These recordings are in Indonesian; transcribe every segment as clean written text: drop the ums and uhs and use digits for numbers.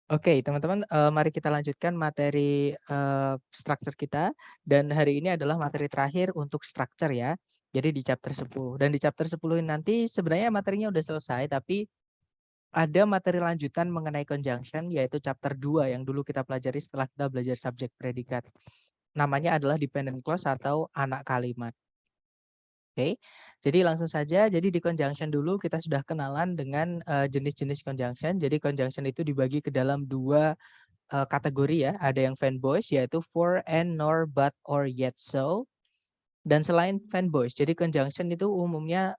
Oke, teman-teman, mari kita lanjutkan materi, struktur kita, dan hari ini adalah materi terakhir untuk struktur ya. Jadi di chapter 10, dan di chapter 10 ini nanti sebenarnya materinya udah selesai, tapi ada materi lanjutan mengenai conjunction, yaitu chapter 2 yang dulu kita pelajari setelah kita belajar subjek predikat. Namanya adalah dependent clause atau anak kalimat. Oke, jadi langsung saja. Jadi di conjunction dulu kita sudah kenalan dengan, jenis-jenis conjunction. Jadi conjunction itu dibagi ke dalam 2 kategori ya, ada yang fanboys yaitu for, and, nor, but, or, yet, so, dan selain fanboys. Jadi conjunction itu umumnya,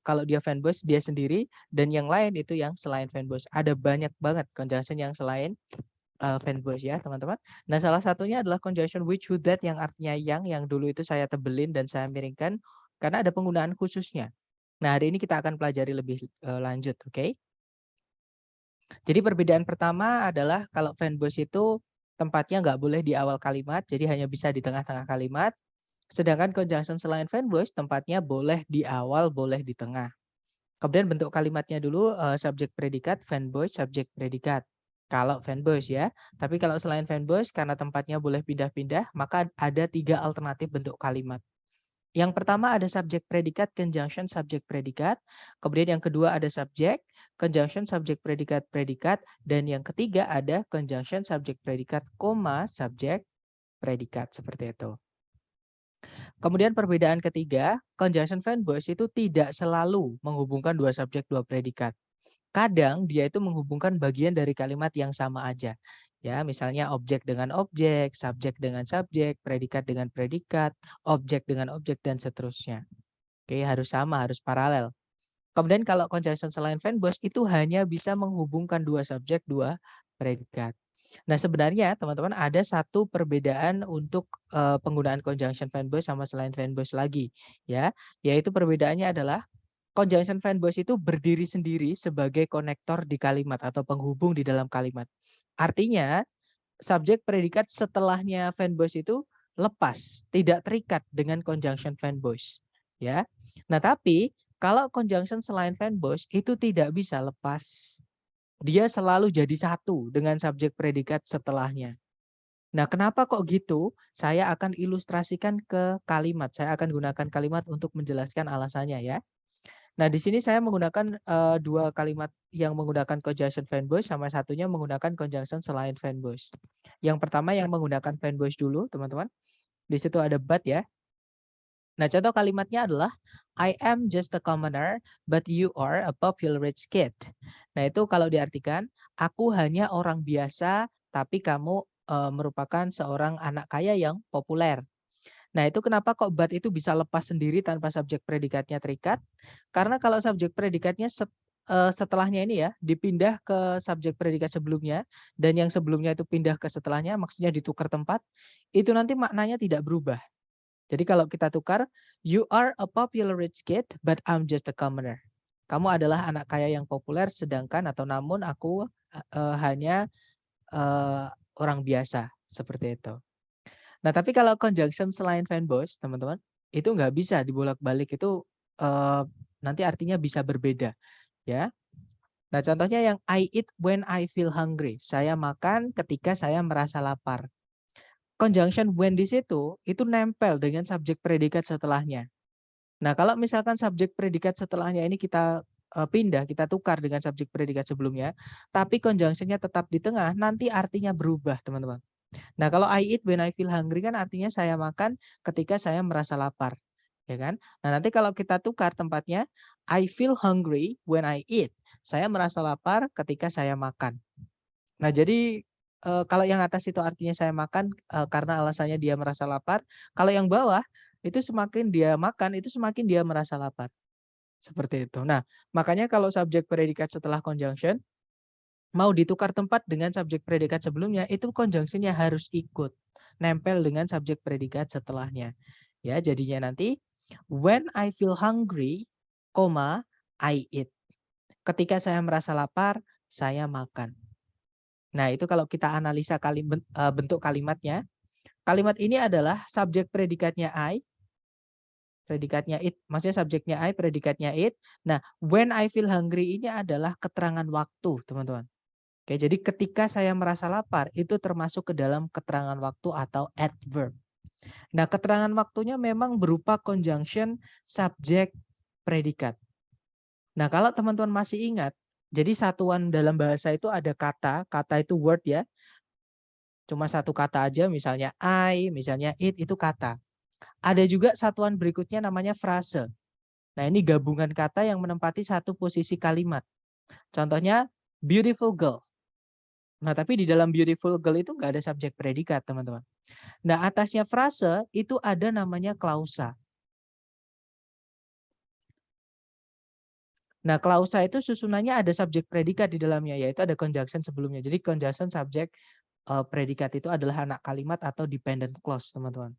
kalau dia fanboys dia sendiri dan yang lain itu yang selain fanboys. Ada banyak banget conjunction yang selain, fanboys ya teman-teman. Nah salah satunya adalah conjunction which, who, that yang artinya yang dulu itu saya tebelin dan saya miringkan karena ada penggunaan khususnya. Nah hari ini kita akan pelajari lebih, lanjut, oke? Jadi perbedaan pertama adalah kalau fanboys itu tempatnya nggak boleh di awal kalimat, jadi hanya bisa di tengah-tengah kalimat. Sedangkan conjunction selain fanboys tempatnya boleh di awal, boleh di tengah. Kemudian bentuk kalimatnya dulu, subjek predikat, fanboys, subjek predikat. Kalau fanboys ya. Tapi kalau selain fanboys karena tempatnya boleh pindah-pindah, maka ada 3 alternatif bentuk kalimat. Yang pertama ada subjek predikat, conjunction subjek predikat. Kemudian yang kedua ada subjek, conjunction subjek predikat predikat. Dan yang ketiga ada conjunction subjek predikat, koma, subjek predikat. Seperti itu. Kemudian perbedaan ketiga, conjunction fanboys itu tidak selalu menghubungkan dua subjek, dua predikat. Kadang dia itu menghubungkan bagian dari kalimat yang sama aja. Ya, misalnya objek dengan objek, subjek dengan subjek, predikat dengan predikat, objek dengan objek, dan seterusnya. Oke, harus sama, harus paralel. Kemudian kalau conjunction selain fanboys itu hanya bisa menghubungkan dua subjek, dua predikat. Nah, sebenarnya teman-teman ada satu perbedaan untuk, penggunaan conjunction fanboys sama selain fanboys lagi, ya. Yaitu perbedaannya adalah conjunction fanboys itu berdiri sendiri sebagai konektor di kalimat atau penghubung di dalam kalimat. Artinya, subjek predikat setelahnya fanboys itu lepas, tidak terikat dengan conjunction fanboys, ya. Nah, tapi kalau conjunction selain fanboys itu tidak bisa lepas. Dia selalu jadi satu dengan subjek predikat setelahnya. Nah, kenapa kok gitu? Saya akan ilustrasikan ke kalimat. Saya akan gunakan kalimat untuk menjelaskan alasannya ya. Nah, di sini saya menggunakan, 2 kalimat yang menggunakan conjunction fanboys sama satunya menggunakan conjunction selain fanboys. Yang pertama yang menggunakan fanboys dulu, teman-teman. Di situ ada but ya. Nah, contoh kalimatnya adalah I am just a commoner, but you are a popular rich kid. Nah, itu kalau diartikan, aku hanya orang biasa, tapi kamu merupakan seorang anak kaya yang populer. Nah, itu kenapa kok but itu bisa lepas sendiri tanpa subjek predikatnya terikat? Karena kalau subjek predikatnya setelahnya ini ya, dipindah ke subjek predikat sebelumnya, dan yang sebelumnya itu pindah ke setelahnya, maksudnya ditukar tempat, itu nanti maknanya tidak berubah. Jadi kalau kita tukar, you are a popular rich kid, but I'm just a commoner. Kamu adalah anak kaya yang populer, sedangkan atau namun aku hanya orang biasa seperti itu. Nah, tapi kalau conjunction selain fanboys, teman-teman, itu nggak bisa dibolak-balik itu nanti artinya bisa berbeda, ya. Nah, contohnya yang I eat when I feel hungry. Saya makan ketika saya merasa lapar. Conjunction when di situ, itu nempel dengan subjek predikat setelahnya. Nah, kalau misalkan subjek predikat setelahnya ini kita, pindah, kita tukar dengan subjek predikat sebelumnya, tapi conjunction-nya tetap di tengah, nanti artinya berubah, teman-teman. Nah, kalau I eat when I feel hungry kan artinya saya makan ketika saya merasa lapar, ya kan? Nah, nanti kalau kita tukar tempatnya, I feel hungry when I eat. Saya merasa lapar ketika saya makan. Nah, jadi, kalau yang atas itu artinya saya makan, karena alasannya dia merasa lapar, kalau yang bawah itu semakin dia makan, itu semakin dia merasa lapar, seperti itu. Nah, makanya kalau subjek predikat setelah conjunction, mau ditukar tempat dengan subjek predikat sebelumnya, itu conjunction-nya harus ikut, nempel dengan subjek predikat setelahnya. Ya, jadinya nanti, when I feel hungry, I eat. Ketika saya merasa lapar, saya makan. Nah, itu kalau kita analisa bentuk kalimatnya, kalimat ini adalah subjek predikatnya predikatnya it, maksudnya subjeknya I, predikatnya it. Nah, when I feel hungry ini adalah keterangan waktu, teman-teman. Oke, jadi ketika saya merasa lapar itu termasuk ke dalam keterangan waktu atau adverb. Nah, keterangan waktunya memang berupa conjunction subjek predikat. Nah, kalau teman-teman masih ingat, jadi satuan dalam bahasa itu ada kata itu word ya. Cuma satu kata aja, misalnya I, misalnya it, itu kata. Ada juga satuan berikutnya namanya frase. Nah, ini gabungan kata yang menempati satu posisi kalimat. Contohnya, beautiful girl. Nah, tapi di dalam beautiful girl itu nggak ada subjek predikat, teman-teman. Nah, atasnya frase itu ada namanya klausa. Nah, klausa itu susunannya ada subjek predikat di dalamnya, yaitu ada conjunction sebelumnya. Jadi conjunction subjek predikat itu adalah anak kalimat atau dependent clause, teman-teman.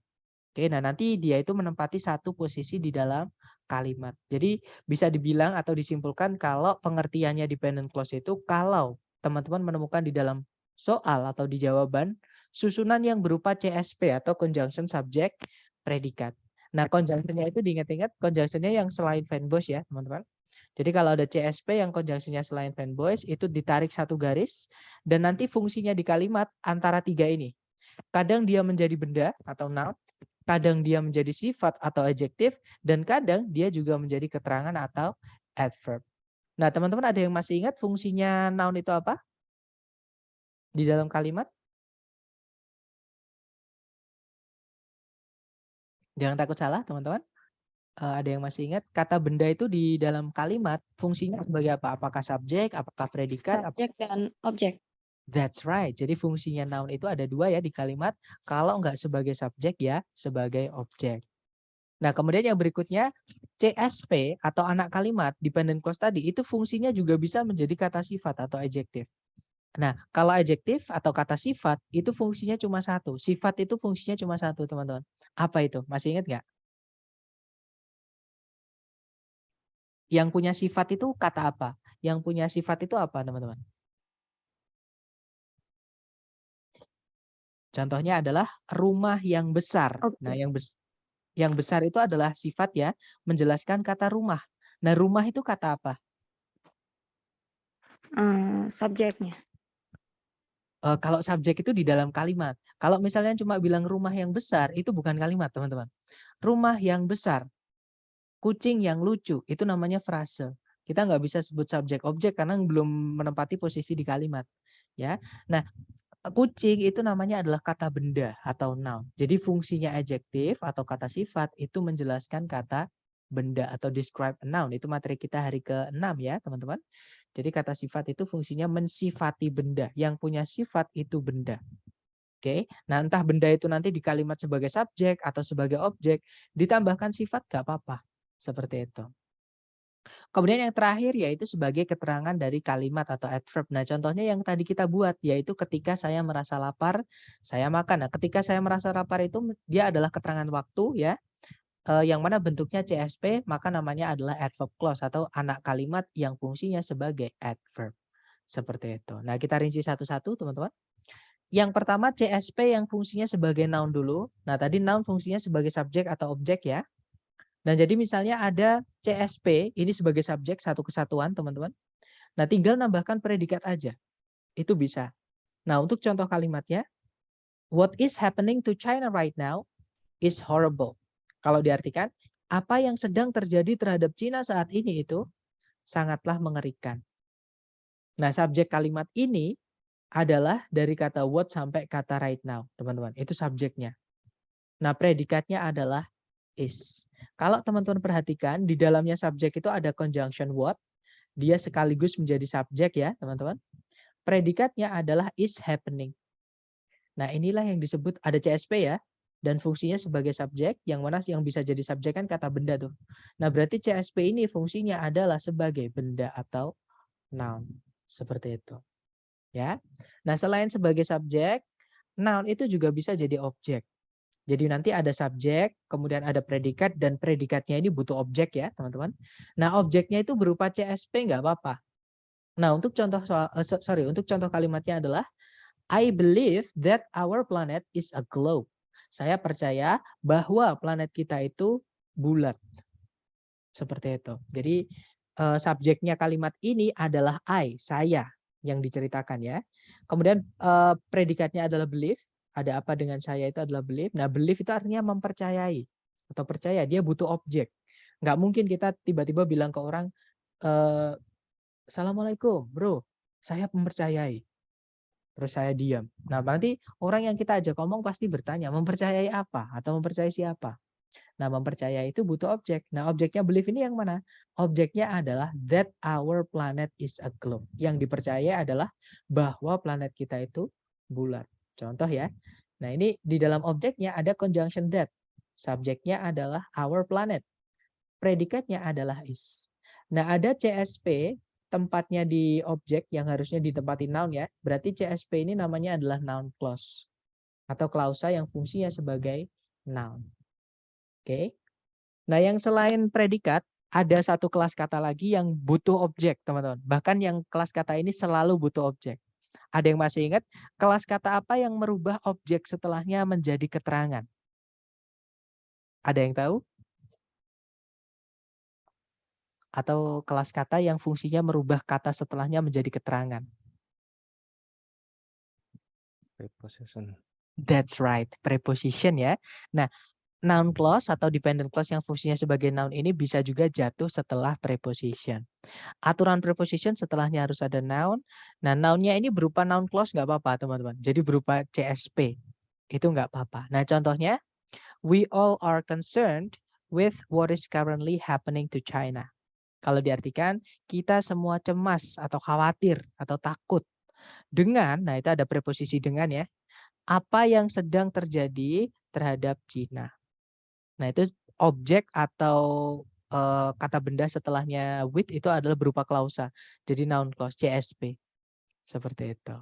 Oke, nah nanti dia itu menempati satu posisi di dalam kalimat. Jadi bisa dibilang atau disimpulkan kalau pengertiannya dependent clause itu kalau teman-teman menemukan di dalam soal atau di jawaban susunan yang berupa CSP atau conjunction subject predikat. Nah, conjunctionnya itu diingat-ingat conjunctionnya yang selain fanboys ya, teman-teman. Jadi kalau ada CSP yang conjunctionnya selain fanboys itu ditarik satu garis dan nanti fungsinya di kalimat antara tiga ini. Kadang dia menjadi benda atau noun, kadang dia menjadi sifat atau adjektif, dan kadang dia juga menjadi keterangan atau adverb. Nah, teman-teman ada yang masih ingat fungsinya noun itu apa? Di dalam kalimat? Jangan takut salah, teman-teman. Ada yang masih ingat kata benda itu di dalam kalimat fungsinya sebagai apa? Apakah subjek, apakah predikat? Subjek dan objek. That's right. Jadi fungsinya noun itu ada dua ya di kalimat. Kalau nggak sebagai subjek ya sebagai objek. Nah, kemudian yang berikutnya CSP atau anak kalimat dependent clause tadi itu fungsinya juga bisa menjadi kata sifat atau adjektif. Nah, kalau adjektif atau kata sifat itu fungsinya cuma satu. Sifat itu fungsinya cuma satu, teman-teman. Apa itu? Masih ingat nggak? Yang punya sifat itu kata apa? Yang punya sifat itu apa, teman-teman? Contohnya adalah rumah yang besar. Nah, yang besar itu adalah sifat ya, menjelaskan kata rumah. Nah, rumah itu kata apa? Subjeknya. Kalau subjek itu di dalam kalimat. Kalau misalnya cuma bilang rumah yang besar, itu bukan kalimat, teman-teman. Rumah yang besar, kucing yang lucu, itu namanya frase. Kita nggak bisa sebut subjek objek karena belum menempati posisi di kalimat. Ya, nah kucing itu namanya adalah kata benda atau noun. Jadi fungsinya adjektif atau kata sifat itu menjelaskan kata benda atau describe a noun. Itu materi kita hari ke-6 ya, teman-teman. Jadi kata sifat itu fungsinya mensifati benda. Yang punya sifat itu benda. Oke, nah entah benda itu nanti di kalimat sebagai subjek atau sebagai objek, ditambahkan sifat gak apa-apa. Seperti itu. Kemudian yang terakhir yaitu sebagai keterangan dari kalimat atau adverb. Nah, contohnya yang tadi kita buat yaitu ketika saya merasa lapar, saya makan. Nah, ketika saya merasa lapar itu dia adalah keterangan waktu ya. Yang mana bentuknya CSP, maka namanya adalah adverb clause atau anak kalimat yang fungsinya sebagai adverb. Seperti itu. Nah, kita rinci satu-satu, teman-teman. Yang pertama CSP yang fungsinya sebagai noun dulu. Nah, tadi noun fungsinya sebagai subjek atau objek ya. Nah, jadi misalnya ada CSP, ini sebagai subjek satu kesatuan, teman-teman. Nah, tinggal nambahkan predikat aja. Itu bisa. Nah, untuk contoh kalimatnya, what is happening to China right now is horrible. Kalau diartikan, apa yang sedang terjadi terhadap Cina saat ini itu sangatlah mengerikan. Nah, subjek kalimat ini adalah dari kata what sampai kata right now, teman-teman. Itu subjeknya. Nah, predikatnya adalah is. Kalau teman-teman perhatikan, di dalamnya subjek itu ada conjunction what. Dia sekaligus menjadi subjek ya, teman-teman. Predikatnya adalah is happening. Nah, inilah yang disebut ada CSP ya. Dan fungsinya sebagai subjek, yang mana yang bisa jadi subjek kan kata benda tuh. Nah, berarti CSP ini fungsinya adalah sebagai benda atau noun. Seperti itu. Ya. Nah, selain sebagai subjek, noun itu juga bisa jadi objek. Jadi nanti ada subjek, kemudian ada predikat, dan predikatnya ini butuh objek ya, teman-teman. Nah, objeknya itu berupa CSP nggak apa-apa. Nah, untuk contoh untuk contoh kalimatnya adalah I believe that our planet is a globe. Saya percaya bahwa planet kita itu bulat. Seperti itu. Jadi subjeknya kalimat ini adalah I, saya. yang diceritakan ya. Kemudian predikatnya adalah belief. Ada apa dengan saya itu adalah belief. Nah, belief itu artinya mempercayai atau percaya. Dia butuh objek. Nggak mungkin kita tiba-tiba bilang ke orang, Assalamualaikum, bro. Saya mempercayai. Terus saya diam. Nah, nanti orang yang kita ajak ngomong pasti bertanya, mempercayai apa? Atau mempercayai siapa? Nah, mempercayai itu butuh objek. Nah, objeknya belief ini yang mana? Objeknya adalah that our planet is a globe. Yang dipercaya adalah bahwa planet kita itu bulat. Contoh ya. Nah, ini di dalam objeknya ada conjunction that. Subjeknya adalah our planet. Predikatnya adalah is. Nah, ada CSP, tempatnya di objek yang harusnya ditempati noun ya. Berarti CSP ini namanya adalah noun clause. Atau klausa yang fungsinya sebagai noun. Oke. Nah, yang selain predikat, ada satu kelas kata lagi yang butuh objek, teman-teman. Bahkan yang kelas kata ini selalu butuh objek. Ada yang masih ingat kelas kata apa yang merubah objek setelahnya menjadi keterangan? Ada yang tahu? Atau kelas kata yang fungsinya merubah kata setelahnya menjadi keterangan? Preposition. That's right, preposition ya. Nah, noun clause atau dependent clause yang fungsinya sebagai noun ini bisa juga jatuh setelah preposition. Aturan preposition setelahnya harus ada noun. Nah, nounnya ini berupa noun clause nggak apa-apa, teman-teman. Jadi berupa CSP. Itu nggak apa-apa. Nah, contohnya, we all are concerned with what is currently happening to China. Kalau diartikan, kita semua cemas atau khawatir atau takut dengan, nah itu ada preposisi dengan ya, apa yang sedang terjadi terhadap Cina. Nah itu objek atau kata benda setelahnya with itu adalah berupa klausa. Jadi noun clause, CSP. Seperti itu.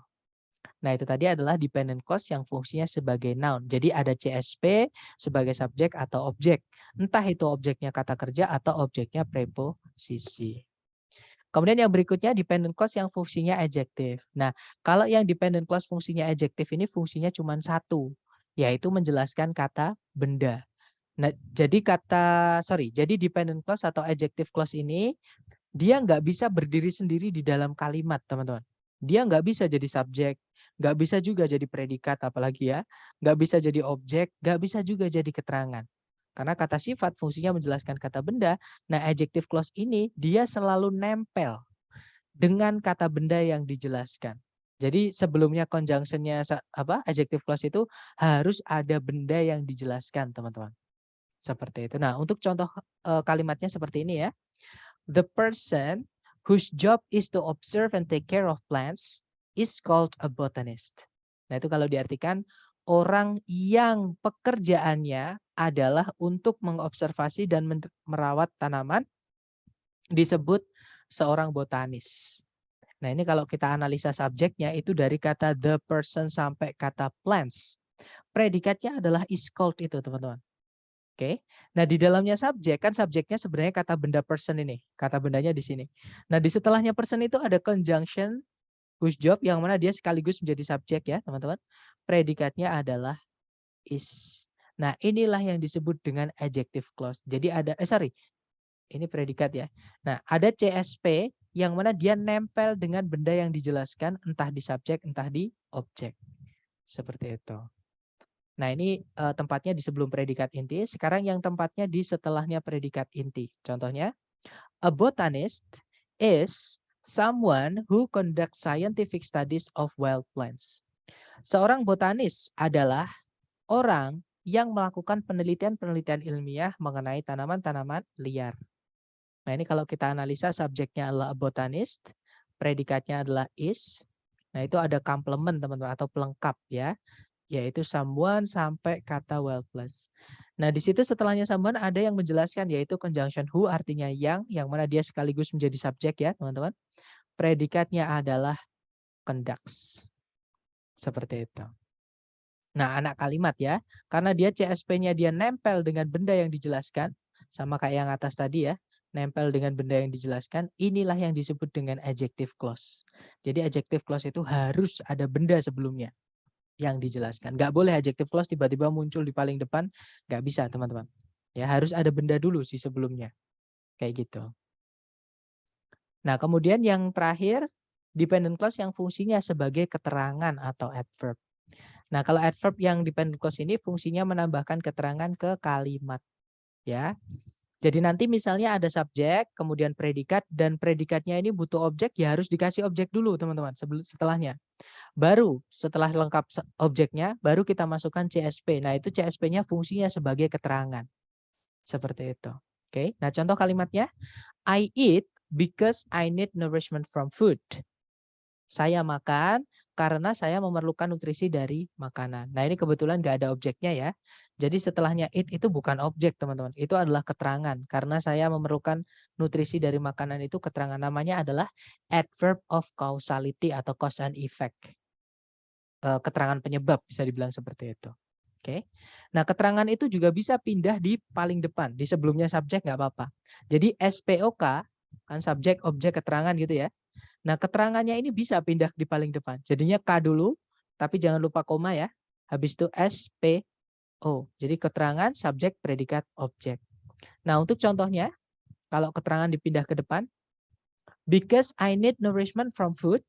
Nah itu tadi adalah dependent clause yang fungsinya sebagai noun. Jadi ada CSP sebagai subjek atau objek. Entah itu objeknya kata kerja atau objeknya preposisi. Kemudian yang berikutnya dependent clause yang fungsinya adjektif. Nah, kalau yang dependent clause fungsinya adjektif ini fungsinya cuma satu, yaitu menjelaskan kata benda. Nah, jadi dependent clause atau adjective clause ini dia nggak bisa berdiri sendiri di dalam kalimat, teman-teman. Dia nggak bisa jadi subjek, nggak bisa juga jadi predikat, apalagi ya, nggak bisa jadi objek, nggak bisa juga jadi keterangan. Karena kata sifat fungsinya menjelaskan kata benda. Nah, adjective clause ini dia selalu nempel dengan kata benda yang dijelaskan. Jadi sebelumnya conjunctionnya adjective clause itu harus ada benda yang dijelaskan, teman-teman. Seperti itu. Nah, untuk contoh kalimatnya seperti ini ya. The person whose job is to observe and take care of plants is called a botanist. Nah, itu kalau diartikan orang yang pekerjaannya adalah untuk mengobservasi dan merawat tanaman disebut seorang botanis. Nah, ini kalau kita analisa subjeknya itu dari kata the person sampai kata plants. Predikatnya adalah is called itu, teman-teman. Oke. Nah, di dalamnya subjek kan subjeknya sebenarnya kata benda person ini. Kata bendanya di sini. Nah, di setelahnya person itu ada conjunction whose job yang mana dia sekaligus menjadi subjek ya, teman-teman. Predikatnya adalah is. Nah, inilah yang disebut dengan adjective clause. Jadi ada ini predikat ya. Nah, ada CSP yang mana dia nempel dengan benda yang dijelaskan entah di subjek entah di objek. Seperti itu. Nah, ini tempatnya di sebelum predikat inti. Sekarang yang tempatnya di setelahnya predikat inti. Contohnya, a botanist is someone who conducts scientific studies of wild plants. Seorang botanis adalah orang yang melakukan penelitian-penelitian ilmiah mengenai tanaman-tanaman liar. Nah, ini kalau kita analisa subjeknya adalah a botanist, predikatnya adalah is. Nah, itu ada komplement teman-teman atau pelengkap ya. Yaitu someone sampai kata well plus. Nah, di situ setelahnya someone ada yang menjelaskan yaitu conjunction who artinya yang mana dia sekaligus menjadi subjek ya, teman-teman. Predikatnya adalah conducts. Seperti itu. Nah, anak kalimat ya, karena dia CSP-nya dia nempel dengan benda yang dijelaskan, sama kayak yang atas tadi ya, nempel dengan benda yang dijelaskan, inilah yang disebut dengan adjective clause. Jadi adjective clause itu harus ada benda sebelumnya yang dijelaskan. Nggak boleh adjective clause tiba-tiba muncul di paling depan, nggak bisa teman-teman. Ya harus ada benda dulu sih sebelumnya. Kayak gitu. Nah kemudian yang terakhir dependent clause yang fungsinya sebagai keterangan atau adverb. Nah, kalau adverb yang dependent clause ini fungsinya menambahkan keterangan ke kalimat, ya. Jadi nanti misalnya ada subjek, kemudian predikat, dan predikatnya ini butuh objek, ya harus dikasih objek dulu teman-teman setelahnya. Baru setelah lengkap objeknya, baru kita masukkan CSP. Nah itu CSP-nya fungsinya sebagai keterangan. Seperti itu. Oke, nah contoh kalimatnya, I eat because I need nourishment from food. Saya makan karena saya memerlukan nutrisi dari makanan. Nah ini kebetulan nggak ada objeknya ya. Jadi setelahnya it itu bukan objek teman-teman. Itu adalah keterangan. Karena saya memerlukan nutrisi dari makanan itu keterangan. Namanya adalah adverb of causality atau cause and effect. Keterangan penyebab bisa dibilang seperti itu. Oke. Nah keterangan itu juga bisa pindah di paling depan. Di sebelumnya subjek nggak apa-apa. Jadi SPOK kan subjek, objek, keterangan gitu ya. Nah, keterangannya ini bisa pindah di paling depan. Jadinya K dulu, tapi jangan lupa koma ya. Habis itu SPO. Jadi keterangan, subjek, predikat, objek. Nah, untuk contohnya, kalau keterangan dipindah ke depan, because I need nourishment from food,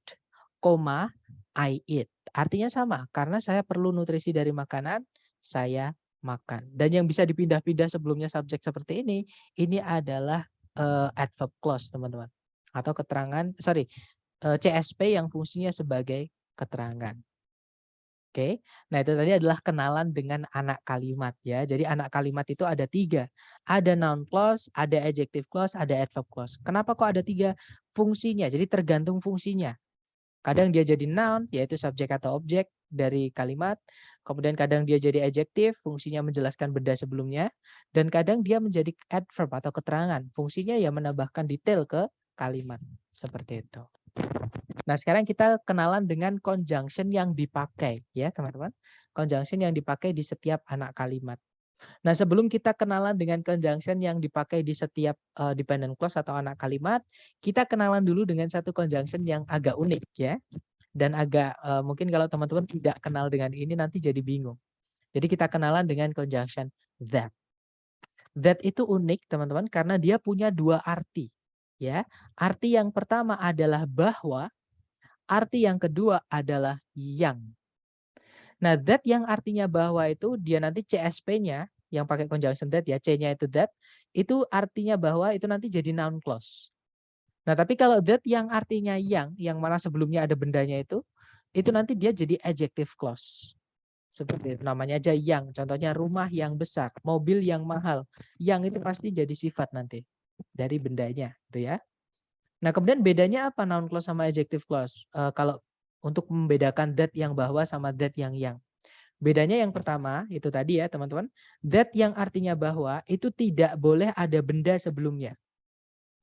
koma, I eat. Artinya sama, karena saya perlu nutrisi dari makanan, saya makan. Dan yang bisa dipindah-pindah sebelumnya subjek seperti ini adalah adverb clause, teman-teman. Atau keterangan, CSP yang fungsinya sebagai keterangan. Oke, nah itu tadi adalah kenalan dengan anak kalimat ya. Jadi anak kalimat itu ada 3. Ada noun clause, ada adjective clause, ada adverb clause. Kenapa kok ada 3 fungsinya? Jadi tergantung fungsinya. Kadang dia jadi noun, yaitu subjek atau objek dari kalimat. Kemudian kadang dia jadi adjective, fungsinya menjelaskan benda sebelumnya. Dan kadang dia menjadi adverb atau keterangan. Fungsinya ya menambahkan detail ke kalimat. Seperti itu. Nah sekarang kita kenalan dengan conjunction yang dipakai. Ya teman-teman. Conjunction yang dipakai di setiap anak kalimat. Nah sebelum kita kenalan dengan conjunction yang dipakai di setiap dependent clause atau anak kalimat, kita kenalan dulu dengan satu conjunction yang agak unik ya. Dan agak mungkin kalau teman-teman tidak kenal dengan ini nanti jadi bingung. Jadi kita kenalan dengan conjunction that. That itu unik teman-teman karena dia punya 2 arti. Ya, arti yang pertama adalah bahwa, arti yang kedua adalah yang. Nah, that yang artinya bahwa itu dia nanti CSP-nya yang pakai conjunction that ya, C-nya itu that, itu artinya bahwa itu nanti jadi noun clause. Nah, tapi kalau that yang artinya yang mana sebelumnya ada bendanya itu nanti dia jadi adjective clause. Seperti itu, namanya aja yang. Contohnya rumah yang besar, mobil yang mahal. Yang itu pasti jadi sifat nanti dari bendanya, gitu ya. Nah, kemudian bedanya apa noun clause sama adjective clause? Kalau untuk membedakan that yang bahwa sama that yang. Bedanya yang pertama itu tadi ya teman-teman. That yang artinya bahwa itu tidak boleh ada benda sebelumnya.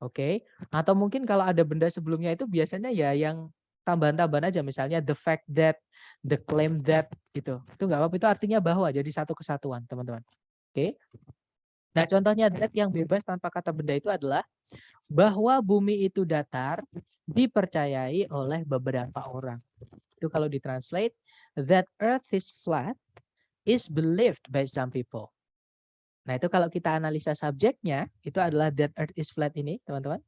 Oke. Atau mungkin kalau ada benda sebelumnya itu biasanya ya yang tambahan-tambahan aja. Misalnya the fact that, the claim that gitu. Itu nggak apa-apa, itu artinya bahwa jadi satu kesatuan teman-teman. Oke. Nah contohnya that yang bebas tanpa kata benda itu adalah bahwa bumi itu datar dipercayai oleh beberapa orang. Itu kalau ditranslate, that earth is flat is believed by some people. Nah itu kalau kita analisa subjeknya, itu adalah that earth is flat ini teman-teman.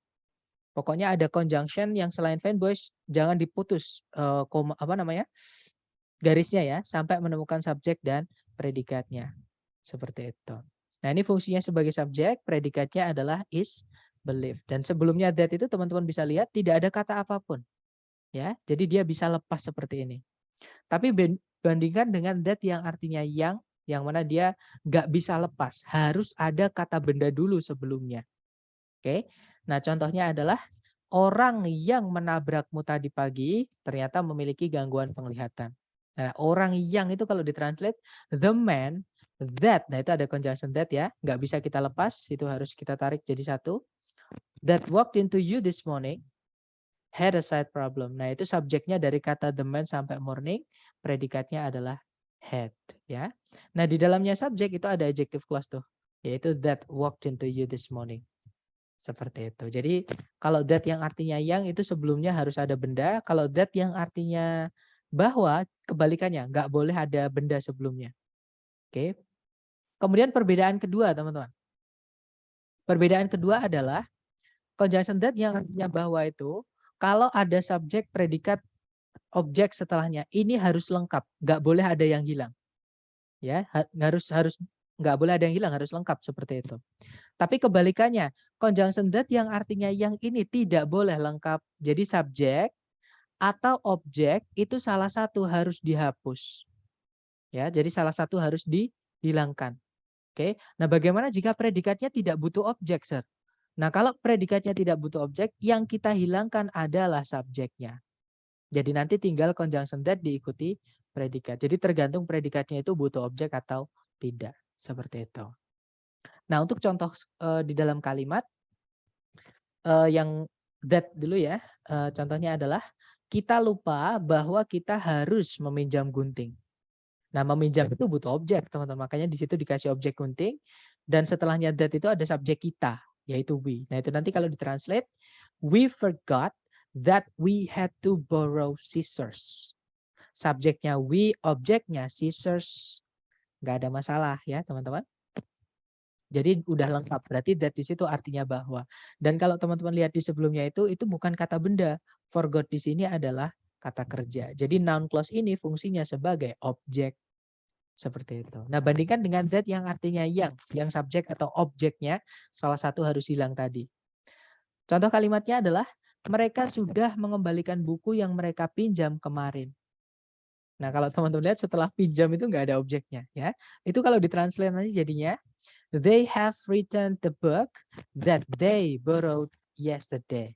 Pokoknya ada conjunction yang selain fanboys, jangan diputus garisnya ya, sampai menemukan subjek dan predikatnya. Seperti itu. Nah ini fungsinya sebagai subjek, predikatnya adalah is believed. Dan sebelumnya that itu teman-teman bisa lihat tidak ada kata apapun. Ya, jadi dia bisa lepas seperti ini. Tapi bandingkan dengan that yang artinya yang mana dia nggak bisa lepas. Harus ada kata benda dulu sebelumnya. Oke, nah contohnya adalah orang yang menabrakmu tadi pagi ternyata memiliki gangguan penglihatan. Nah, orang yang itu kalau ditranslate, the man that, nah itu ada conjunction that ya, nggak bisa kita lepas, itu harus kita tarik jadi satu. That walked into you this morning had a sight problem. Nah itu subjeknya dari kata the man sampai morning, predikatnya adalah had ya. Nah di dalamnya subjek itu ada adjective clause tuh, yaitu that walked into you this morning. Seperti itu. Jadi kalau that yang artinya yang itu sebelumnya harus ada benda. Kalau that yang artinya bahwa kebalikannya nggak boleh ada benda sebelumnya. Oke. Kemudian perbedaan kedua teman-teman. Perbedaan kedua adalah conjunction that yang artinya bahwa itu kalau ada subjek, predikat, objek setelahnya, ini harus lengkap, nggak boleh ada yang hilang. Ya, harus nggak boleh ada yang hilang, harus lengkap seperti itu. Tapi kebalikannya, conjunction that yang artinya yang ini tidak boleh lengkap. Jadi subjek atau objek itu salah satu harus dihapus. Ya, jadi salah satu harus dihilangkan. Oke. Nah, bagaimana jika predikatnya tidak butuh objek, Sir? Nah, kalau predikatnya tidak butuh objek, yang kita hilangkan adalah subjeknya. Jadi nanti tinggal conjunction that diikuti predikat. Jadi tergantung predikatnya itu butuh objek atau tidak. Seperti itu. Nah, untuk contoh di dalam kalimat yang that dulu ya. Contohnya adalah kita lupa bahwa kita harus meminjam gunting. Nah, meminjam itu butuh objek, teman-teman. Makanya di situ dikasih objek gunting dan setelahnya that itu ada subjek kita, yaitu we. Nah, itu nanti kalau ditranslate, we forgot that we had to borrow scissors. Subjeknya we, objeknya scissors. Nggak ada masalah ya, teman-teman. Jadi udah lengkap. Berarti that di situ artinya bahwa. Dan kalau teman-teman lihat di sebelumnya itu bukan kata benda. Forgot di sini adalah kata kerja. Jadi noun clause ini fungsinya sebagai objek. Seperti itu. Nah, bandingkan dengan that yang artinya yang subjek atau objeknya salah satu harus hilang tadi. Contoh kalimatnya adalah mereka sudah mengembalikan buku yang mereka pinjam kemarin. Nah, kalau teman-teman lihat setelah pinjam itu nggak ada objeknya, ya. Itu kalau ditranslate nanti jadinya they have returned the book that they borrowed yesterday.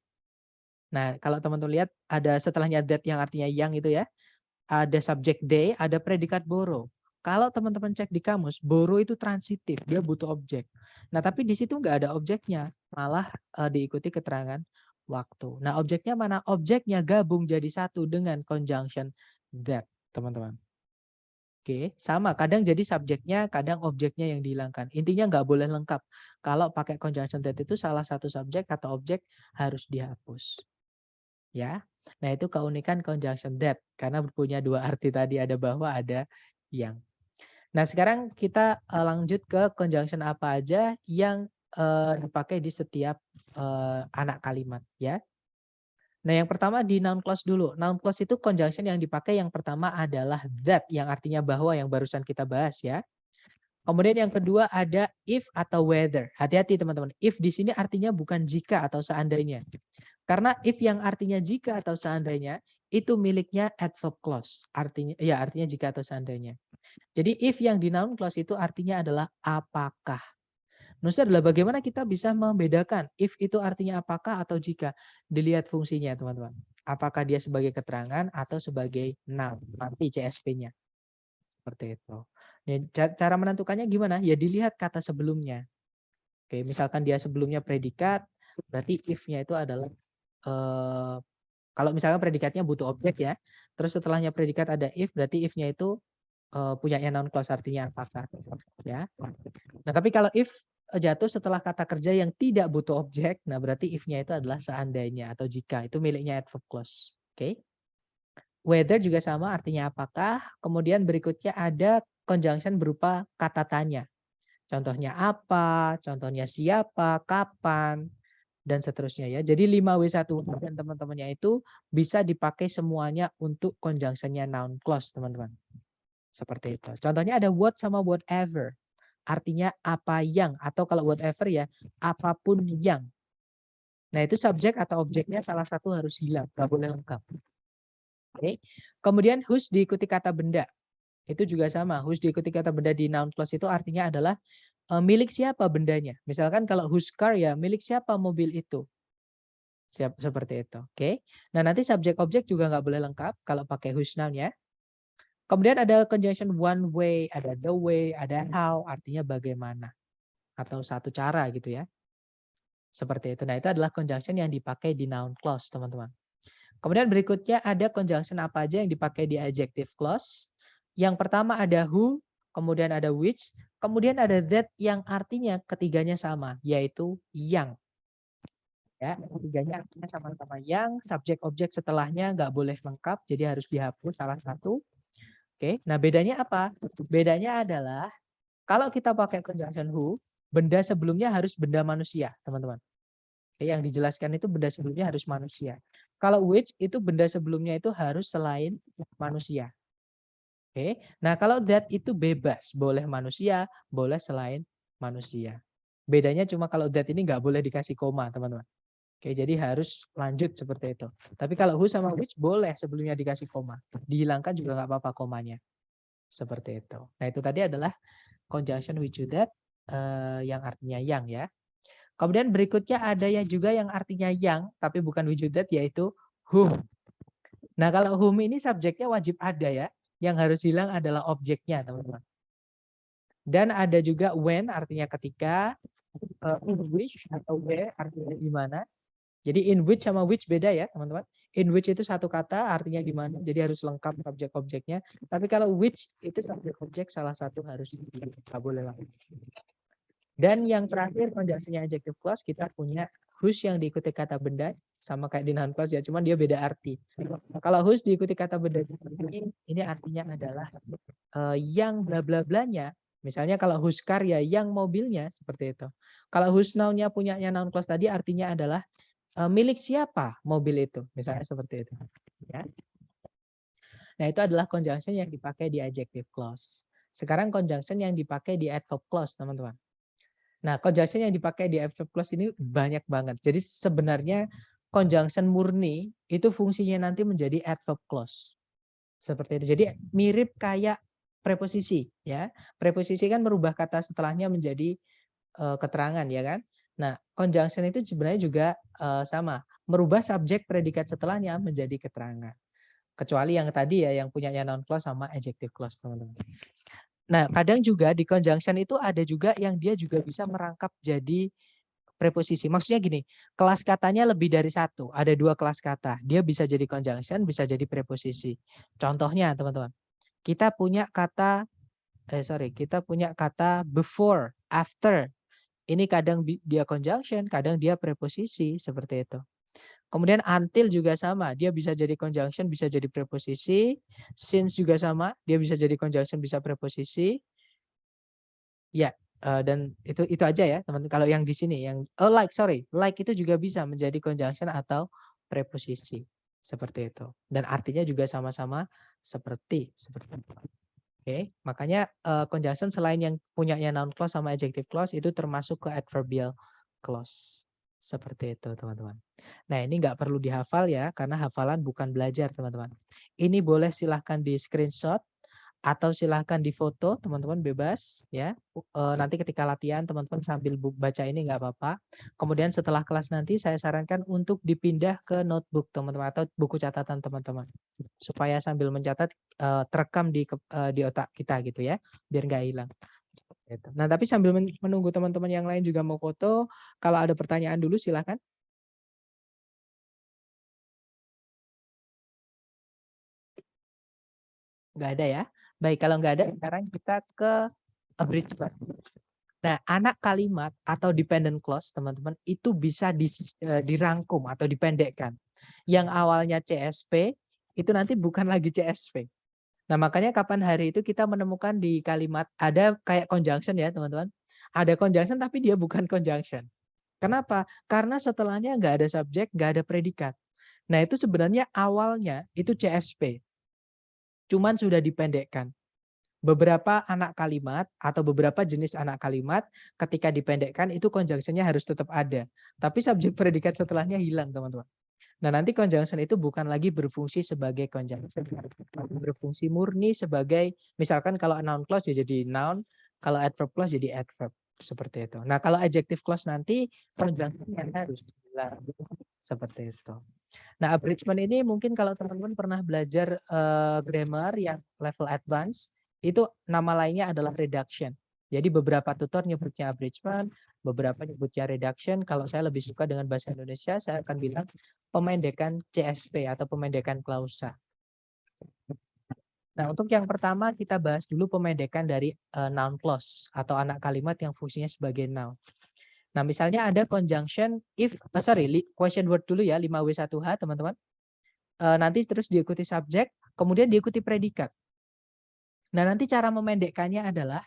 Nah, kalau teman-teman lihat ada setelahnya that yang artinya yang itu ya, ada subjek they, ada predikat borrow. Kalau teman-teman cek di kamus, borrow itu transitif, dia butuh objek. Nah, tapi di situ nggak ada objeknya, malah diikuti keterangan waktu. Nah, objeknya mana? Objeknya gabung jadi satu dengan conjunction that, teman-teman. Oke, sama. Kadang jadi subjeknya, kadang objeknya yang dihilangkan. Intinya nggak boleh lengkap. Kalau pakai conjunction that itu salah satu subjek atau objek harus dihapus. Ya, nah itu keunikan conjunction that karena punya dua arti tadi, ada bahwa, ada yang. Nah, sekarang kita lanjut ke conjunction apa aja yang dipakai di setiap anak kalimat ya. Nah, yang pertama di noun clause dulu. Noun clause itu conjunction yang dipakai yang pertama adalah that yang artinya bahwa yang barusan kita bahas ya. Kemudian yang kedua ada if atau whether. Hati-hati teman-teman. If di sini artinya bukan jika atau seandainya. Karena if yang artinya jika atau seandainya itu miliknya adverb clause. Artinya jika atau seandainya. Jadi if yang di noun clause itu artinya adalah apakah. Maksudnya adalah bagaimana kita bisa membedakan if itu artinya apakah atau jika. Dilihat fungsinya teman-teman. Apakah dia sebagai keterangan atau sebagai noun. Nanti CSP-nya. Seperti itu. Nah, cara menentukannya gimana? Ya dilihat kata sebelumnya. Oke, misalkan dia sebelumnya predikat, berarti if-nya itu adalah kalau misalkan predikatnya butuh objek ya, terus setelahnya predikat ada if, berarti if-nya itu punyanya noun clause artinya apakah ya. Nah, tapi kalau if jatuh setelah kata kerja yang tidak butuh objek, nah berarti if-nya itu adalah seandainya atau jika, itu miliknya adverb clause. Oke. Whether juga sama artinya apakah, kemudian berikutnya ada conjunction berupa kata tanya. Contohnya apa, contohnya siapa, kapan, dan seterusnya ya. Jadi 5W1 dan teman-temannya itu bisa dipakai semuanya untuk conjunction-nya noun clause, teman-teman. Seperti itu. Contohnya ada what sama whatever. Artinya apa yang, atau kalau whatever ya, apapun yang. Nah, itu subjek atau objeknya salah satu harus hilang, nggak boleh lengkap. Oke. Kemudian whose diikuti kata benda. Itu juga sama. Whose diikuti kata benda di noun clause itu artinya adalah milik siapa bendanya. Misalkan kalau whose car ya milik siapa mobil itu. Seperti itu. Oke. Nah, nanti subjek objek juga nggak boleh lengkap kalau pakai whose noun ya. Kemudian ada conjunction one way, ada the way, ada how, artinya bagaimana. Atau satu cara gitu ya. Seperti itu. Nah, itu adalah conjunction yang dipakai di noun clause, teman-teman. Kemudian berikutnya ada conjunction apa aja yang dipakai di adjective clause. Yang pertama ada who, kemudian ada which, kemudian ada that yang artinya ketiganya sama, yaitu yang. Ya, ketiganya artinya sama-sama yang, subjek objek setelahnya nggak boleh lengkap, jadi harus dihapus salah satu. Oke, nah bedanya apa? Bedanya adalah kalau kita pakai conjunction who, benda sebelumnya harus benda manusia, teman-teman. Yang dijelaskan itu benda sebelumnya harus manusia. Kalau which itu benda sebelumnya itu harus selain manusia. Oke. Nah, kalau that itu bebas, boleh manusia, boleh selain manusia. Bedanya cuma kalau that ini nggak boleh dikasih koma, teman-teman. Oke, jadi harus lanjut seperti itu. Tapi kalau who sama which boleh sebelumnya dikasih koma. Dihilangkan juga nggak apa-apa komanya. Seperti itu. Nah, itu tadi adalah conjunction which to that yang artinya yang ya. Kemudian berikutnya ada yang juga yang artinya yang, tapi bukan which to that, yaitu whom. Nah, kalau whom ini subjeknya wajib ada ya. Yang harus hilang adalah objeknya, teman-teman. Dan ada juga when artinya ketika, in which atau where artinya di mana. Jadi in which sama which beda ya, teman-teman. In which itu satu kata artinya di mana, jadi harus lengkap subjek-objeknya. Tapi kalau which itu subjek-objek salah satu harus nggak boleh lagi. Dan yang terakhir conjunction adjective clause kita punya whose yang diikuti kata benda sama kayak di noun clause ya, cuman dia beda arti. Kalau whose diikuti kata benda ini artinya adalah yang bla bla blanya. Misalnya kalau whose car ya yang mobilnya seperti itu. Kalau whose noun-nya punyanya noun clause tadi artinya adalah milik siapa mobil itu, misalnya seperti itu. Ya. Nah, itu adalah conjunction yang dipakai di adjective clause. Sekarang conjunction yang dipakai di adverb clause, teman-teman. Nah, conjunction yang dipakai di adverb clause ini banyak banget. Jadi sebenarnya conjunction murni itu fungsinya nanti menjadi adverb clause. Seperti itu. Jadi mirip kayak preposisi, ya. Preposisi kan merubah kata setelahnya menjadi keterangan, ya kan? Nah, conjunction itu sebenarnya juga sama, merubah subjek predikat setelahnya menjadi keterangan. Kecuali yang tadi ya, yang punyanya noun clause sama adjective clause, teman-teman. Nah, kadang juga di conjunction itu ada juga yang dia juga bisa merangkap jadi preposisi. Maksudnya gini, kelas katanya lebih dari satu, ada 2 kelas kata. Dia bisa jadi conjunction, bisa jadi preposisi. Contohnya, teman-teman, kita punya kata before, after. Ini kadang dia conjunction, kadang dia preposisi, seperti itu. Kemudian until juga sama, dia bisa jadi conjunction, bisa jadi preposisi. Since juga sama, dia bisa jadi conjunction, bisa preposisi. Ya, dan itu aja ya, teman-teman. Kalau yang di sini, yang like itu juga bisa menjadi conjunction atau preposisi, seperti itu. Dan artinya juga sama-sama seperti itu. Oke, makanya conjunction selain yang punyanya noun clause sama adjective clause itu termasuk ke adverbial clause. Seperti itu, teman-teman. Nah, ini nggak perlu dihafal ya, karena hafalan bukan belajar, teman-teman. Ini boleh silahkan di screenshot atau silahkan difoto, teman-teman bebas ya. Nanti ketika latihan teman-teman sambil baca ini nggak apa-apa. Kemudian setelah kelas nanti saya sarankan untuk dipindah ke notebook teman-teman atau buku catatan teman-teman, supaya sambil mencatat terekam di otak kita gitu ya, biar nggak hilang. Nah, tapi sambil menunggu teman-teman yang lain juga mau foto, kalau ada pertanyaan dulu silahkan. Nggak ada ya. Baik, kalau nggak ada sekarang kita ke abridgment. Nah, anak kalimat atau dependent clause, teman-teman, itu bisa dirangkum atau dipendekkan. Yang awalnya CSP, itu nanti bukan lagi CSP. Nah, makanya kapan hari itu kita menemukan di kalimat, ada kayak conjunction ya, teman-teman. Ada conjunction tapi dia bukan conjunction. Kenapa? Karena setelahnya nggak ada subjek, nggak ada predikat. Nah, itu sebenarnya awalnya itu CSP. Cuman sudah dipendekkan. Beberapa anak kalimat atau beberapa jenis anak kalimat ketika dipendekkan itu conjunction-nya harus tetap ada. Tapi subjek predikat setelahnya hilang, teman-teman. Nah, nanti conjunction itu bukan lagi berfungsi sebagai conjunction. Berfungsi murni sebagai, misalkan kalau noun clause ya jadi noun, kalau adverb clause jadi adverb. Seperti itu. Nah, kalau adjective clause nanti conjunction-nya harus hilang. Seperti itu. Nah, abridgment ini mungkin kalau teman-teman pernah belajar grammar yang level advance, itu nama lainnya adalah reduction. Jadi beberapa tutor nyebutnya abridgment, beberapa nyebutnya reduction. Kalau saya lebih suka dengan bahasa Indonesia, saya akan bilang pemendekan CSP atau pemendekan klausa. Nah, untuk yang pertama kita bahas dulu pemendekan dari noun clause atau anak kalimat yang fungsinya sebagai noun. Nah, misalnya ada conjunction question word dulu ya, 5W1H teman-teman. Nanti terus diikuti subjek, kemudian diikuti predikat. Nah, nanti cara memendekkannya adalah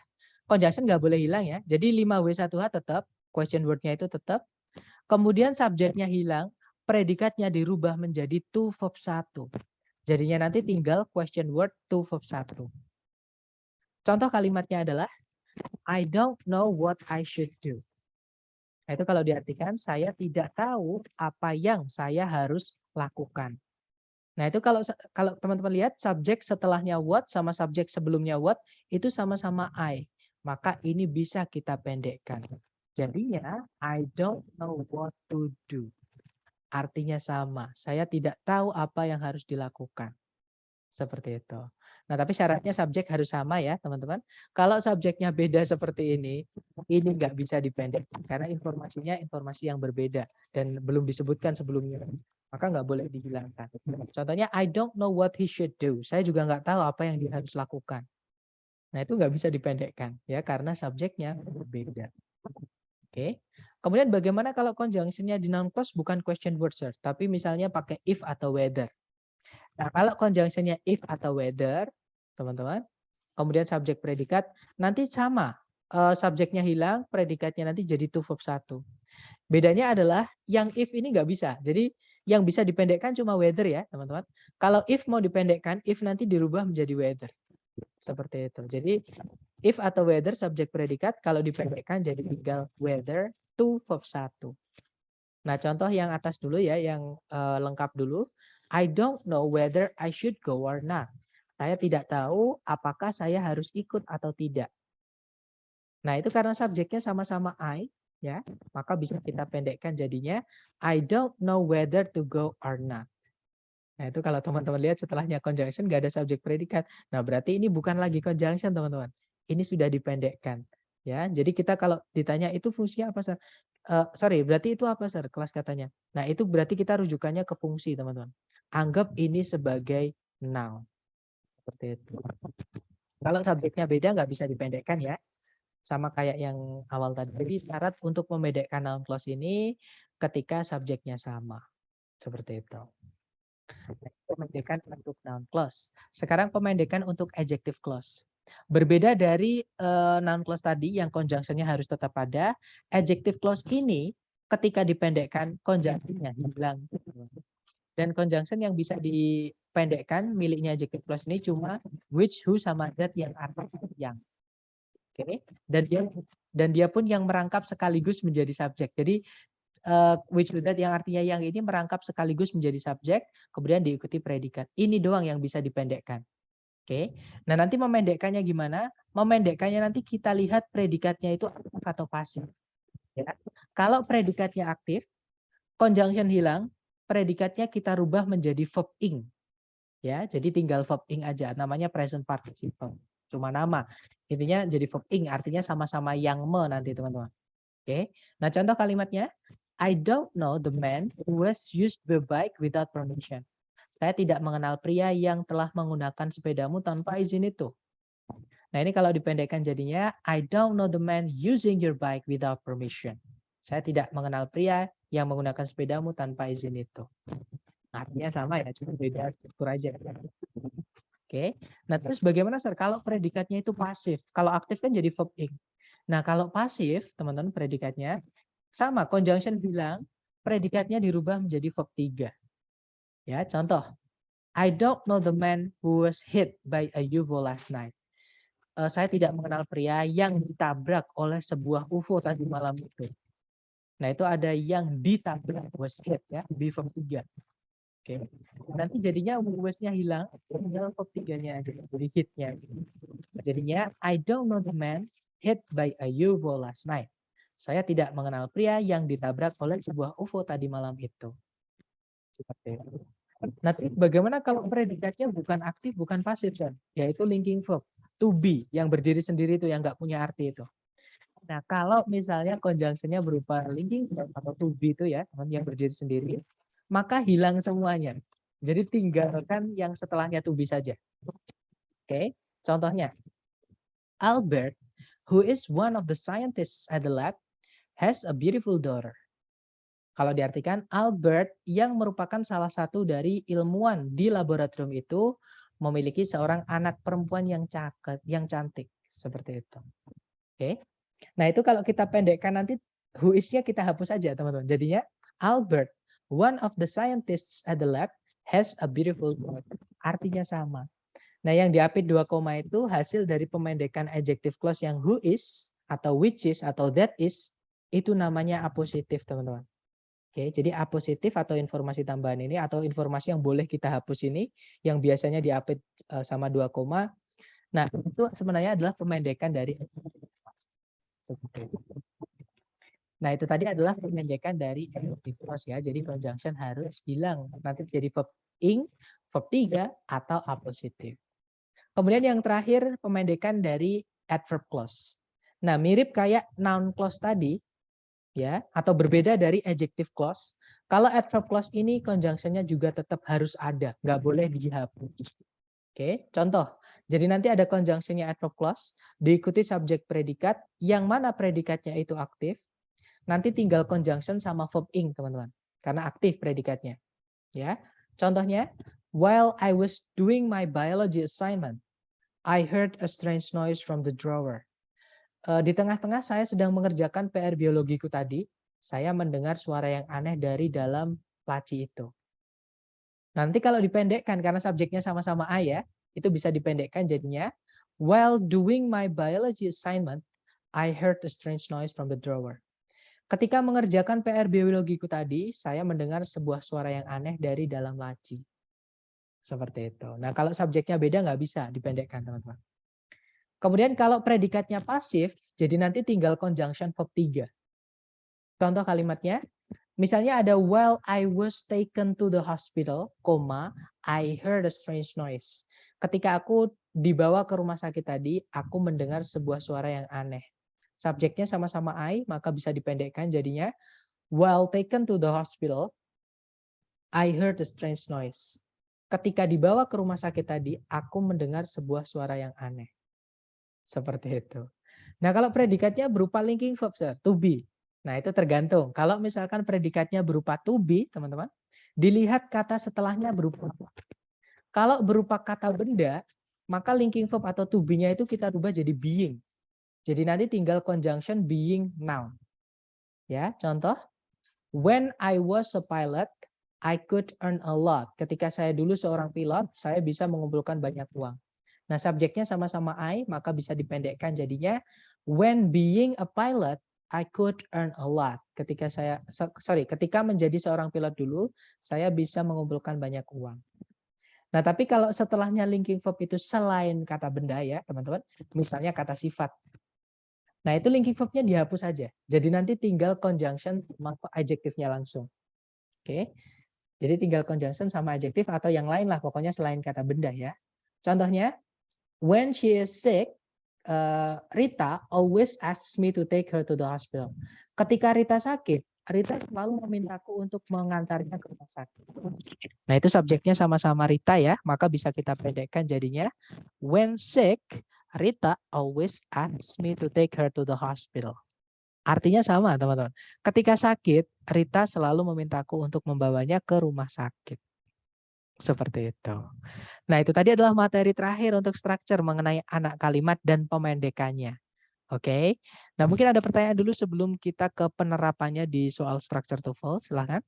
conjunction nggak boleh hilang ya. Jadi 5W1H tetap, question word-nya itu tetap. Kemudian subjeknya hilang, predikatnya dirubah menjadi to verb 1. Jadinya nanti tinggal question word to verb 1. Contoh kalimatnya adalah I don't know what I should do. Nah, itu kalau diartikan saya tidak tahu apa yang saya harus lakukan. Nah, itu kalau teman-teman lihat subjek setelahnya what sama subjek sebelumnya what itu sama-sama I. Maka ini bisa kita pendekkan. Jadinya I don't know what to do. Artinya sama. Saya tidak tahu apa yang harus dilakukan. Seperti itu. Nah, tapi syaratnya subjek harus sama ya, teman-teman. Kalau subjeknya beda seperti ini nggak bisa dipendekkan karena informasinya informasi yang berbeda dan belum disebutkan sebelumnya. Maka nggak boleh dihilangkan. Contohnya, I don't know what he should do. Saya juga nggak tahu apa yang dia harus lakukan. Nah, itu nggak bisa dipendekkan ya karena subjeknya berbeda. Oke. Kemudian bagaimana kalau conjunction-nya di noun clause bukan question word, sir, tapi misalnya pakai if atau whether. Nah, kalau conjunction-nya if atau whether, teman-teman, kemudian subjek predikat, nanti sama. Subjeknya hilang, predikatnya nanti jadi to verb 1. Bedanya adalah yang if ini nggak bisa. Jadi yang bisa dipendekkan cuma whether ya, teman-teman. Kalau if mau dipendekkan, if nanti dirubah menjadi whether. Seperti itu. Jadi if atau whether subjek predikat, kalau dipendekkan jadi tinggal whether to verb 1. Nah, contoh yang atas dulu ya, yang lengkap dulu. I don't know whether I should go or not. Saya tidak tahu apakah saya harus ikut atau tidak. Nah, itu karena subjeknya sama-sama I, ya, maka bisa kita pendekkan jadinya I don't know whether to go or not. Nah, itu kalau teman-teman lihat setelahnya conjunction nggak ada subjek predikat. Nah, berarti ini bukan lagi conjunction, teman-teman. Ini sudah dipendekkan. Ya, jadi kita kalau ditanya itu fungsinya apa, Sir? Berarti itu apa, Sir? Kelas katanya. Nah, itu berarti kita rujukannya ke fungsi, teman-teman. Anggap ini sebagai noun. Seperti itu. Kalau subjeknya beda nggak bisa dipendekkan ya. Sama kayak yang awal tadi. Jadi syarat untuk memendekkan noun clause ini ketika subjeknya sama. Seperti itu. Pemendekan untuk noun clause. Sekarang pemendekan untuk adjective clause. Berbeda dari noun clause tadi yang conjunction-nya harus tetap ada, adjective clause ini ketika dipendekkan conjunction-nya hilang. Dan conjunction yang bisa dipendekkan miliknya adjective clause ini cuma which, who, sama that yang artinya yang. Oke. Dan dia pun yang merangkap sekaligus menjadi subjek. Jadi which, who, that yang artinya yang ini merangkap sekaligus menjadi subjek, kemudian diikuti predikat. Ini doang yang bisa dipendekkan. Oke. Nah, nanti memendekkannya gimana? Memendekkannya nanti kita lihat predikatnya itu aktif atau pasif. Ya. Kalau predikatnya aktif, conjunction hilang, predikatnya kita rubah menjadi verb ing. Ya, jadi tinggal verb ing aja, namanya present participle. Cuma nama. Intinya jadi verb ing, artinya sama-sama yang nanti, teman-teman. Oke. Nah, contoh kalimatnya, I don't know the man who has used the bike without permission. Saya tidak mengenal pria yang telah menggunakan sepedamu tanpa izin itu. Nah, ini kalau dipendekkan jadinya I don't know the man using your bike without permission. Saya tidak mengenal pria yang menggunakan sepedamu tanpa izin itu. Artinya sama ya, cuma beda struktur aja. Oke. Nah, terus bagaimana, Sir? Kalau predikatnya itu pasif, kalau aktif kan jadi verb ing. Nah, kalau pasif, teman-teman, predikatnya sama, conjunction bilang, predikatnya dirubah menjadi verb 3. Ya, contoh. I don't know the man who was hit by a UFO last night. Saya tidak mengenal pria yang ditabrak oleh sebuah UFO tadi malam itu. Nah, itu ada yang ditabrak, was hit ya, di verb 3. Oke. Nanti jadinya was-nya hilang, tinggal verb 3-nya aja, jadi hit-nya. Jadinya I don't know the man hit by a UFO last night. Saya tidak mengenal pria yang ditabrak oleh sebuah UFO tadi malam itu. Seperti itu. Nah, bagaimana kalau predikatnya bukan aktif, bukan pasif, San? Yaitu linking verb. To be, yang berdiri sendiri itu, yang nggak punya arti itu. Nah, kalau misalnya conjunction-nya berupa linking verb atau to be itu ya, yang berdiri sendiri, maka hilang semuanya. Jadi tinggalkan yang setelahnya to be saja. Oke, contohnya. Albert, who is one of the scientists at the lab, has a beautiful daughter. Kalau diartikan, Albert yang merupakan salah satu dari ilmuwan di laboratorium itu memiliki seorang anak perempuan yang cantik. Seperti itu. Oke. Nah, itu kalau kita pendekkan nanti who is-nya kita hapus saja, teman-teman. Jadinya Albert, One of the scientists at the lab has a beautiful boat. Artinya sama. Nah, yang diapit 2 koma itu hasil dari pemendekan adjective clause yang who is atau which is atau that is, itu namanya apositif, teman-teman. Oke, jadi apositif atau informasi tambahan ini atau informasi yang boleh kita hapus ini yang biasanya diapit sama 2 koma. Nah, itu sebenarnya adalah pemendekan dari adjective clause. Seperti itu. Nah, itu tadi adalah pemendekan dari adjective clause ya. Jadi conjunction harus hilang. Nanti jadi verb ing, verb 3 atau apositif. Kemudian yang terakhir pemendekan dari adverb clause. Nah, mirip kayak noun clause tadi ya, atau berbeda dari adjective clause. Kalau adverb clause ini conjunction-nya juga tetap harus ada, nggak boleh dihapus. Oke, contoh. Jadi nanti ada conjunction-nya adverb clause, diikuti subjek predikat, yang mana predikatnya itu aktif. Nanti tinggal conjunction sama verb ing, teman-teman. Karena aktif predikatnya. Ya. Contohnya, while I was doing my biology assignment, I heard a strange noise from the drawer. Di tengah-tengah saya sedang mengerjakan PR biologiku tadi, saya mendengar suara yang aneh dari dalam laci itu. Nanti kalau dipendekkan, karena subjeknya sama-sama I ya, itu bisa dipendekkan jadinya, while doing my biology assignment, I heard a strange noise from the drawer. Ketika mengerjakan PR biologiku tadi, saya mendengar sebuah suara yang aneh dari dalam laci. Seperti itu. Nah, kalau subjeknya beda nggak bisa dipendekkan, teman-teman. Kemudian kalau predikatnya pasif, jadi nanti tinggal conjunction verb 3. Contoh kalimatnya, misalnya ada while I was taken to the hospital, I heard a strange noise. Ketika aku dibawa ke rumah sakit tadi, aku mendengar sebuah suara yang aneh. Subjeknya sama-sama I, maka bisa dipendekkan jadinya while taken to the hospital, I heard a strange noise. Ketika dibawa ke rumah sakit tadi, aku mendengar sebuah suara yang aneh. Seperti itu. Nah, kalau predikatnya berupa linking verb, to be. Nah, itu tergantung. Kalau misalkan predikatnya berupa to be, teman-teman, dilihat kata setelahnya berupa apa. Kalau berupa kata benda, maka linking verb atau to be-nya itu kita rubah jadi being. Jadi nanti tinggal conjunction being noun. Ya, contoh, when I was a pilot, I could earn a lot. Ketika saya dulu seorang pilot, saya bisa mengumpulkan banyak uang. Nah, subjeknya sama-sama I, maka bisa dipendekkan jadinya when being a pilot, I could earn a lot. Ketika menjadi seorang pilot dulu, saya bisa mengumpulkan banyak uang. Nah, tapi kalau setelahnya linking verb itu selain kata benda ya, teman-teman, misalnya kata sifat. Nah, itu linking verb-nya dihapus saja. Jadi nanti tinggal conjunction sama adjektifnya langsung. Oke. Jadi tinggal conjunction sama adjektif atau yang lain lah, pokoknya selain kata benda ya. Contohnya, when she is sick, Rita always asks me to take her to the hospital. Ketika Rita sakit, Rita selalu memintaku untuk mengantarnya ke rumah sakit. Nah, itu subjeknya sama-sama Rita ya, maka bisa kita pendekkan jadinya when sick, Rita always asks me to take her to the hospital. Artinya sama, teman-teman. Ketika sakit, Rita selalu memintaku untuk membawanya ke rumah sakit. Seperti itu. Nah, itu tadi adalah materi terakhir untuk structure mengenai anak kalimat dan pemendekannya. Oke. Nah, mungkin ada pertanyaan dulu sebelum kita ke penerapannya di soal structure TOEFL. Silakan.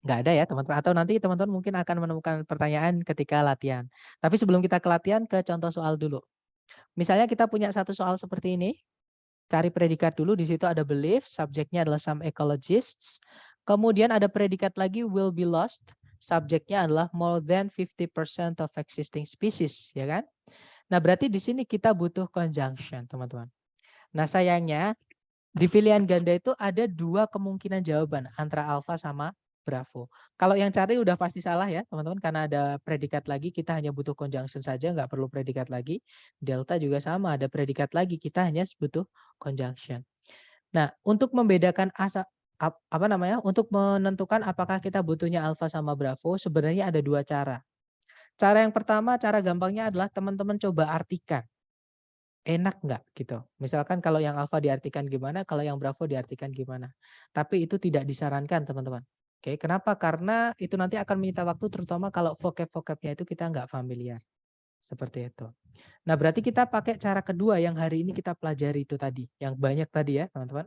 Nggak ada ya, teman-teman. Atau nanti teman-teman mungkin akan menemukan pertanyaan ketika latihan. Tapi sebelum kita ke latihan, ke contoh soal dulu. Misalnya kita punya satu soal seperti ini. Cari predikat dulu, di situ ada belief, subjeknya adalah some ecologists. Kemudian ada predikat lagi will be lost, subjeknya adalah more than 50% of existing species, ya kan? Nah, berarti di sini kita butuh conjunction, teman-teman. Nah, sayangnya di pilihan ganda itu ada 2 kemungkinan jawaban antara alfa sama bravo. Kalau yang cari udah pasti salah ya, teman-teman, karena ada predikat lagi, kita hanya butuh conjunction saja, nggak perlu predikat lagi. Delta juga sama, ada predikat lagi, kita hanya butuh conjunction. Nah, untuk membedakan untuk menentukan apakah kita butuhnya alfa sama bravo, sebenarnya ada 2 cara. Cara yang pertama, cara gampangnya adalah teman-teman coba artikan. Enak nggak gitu. Misalkan kalau yang alfa diartikan gimana, kalau yang bravo diartikan gimana. Tapi itu tidak disarankan, teman-teman. Oke, kenapa? Karena itu nanti akan menyita waktu, terutama kalau vocab-vocabnya itu kita nggak familiar. Seperti itu. Nah, berarti kita pakai cara kedua yang hari ini kita pelajari itu tadi, yang banyak tadi ya, teman-teman.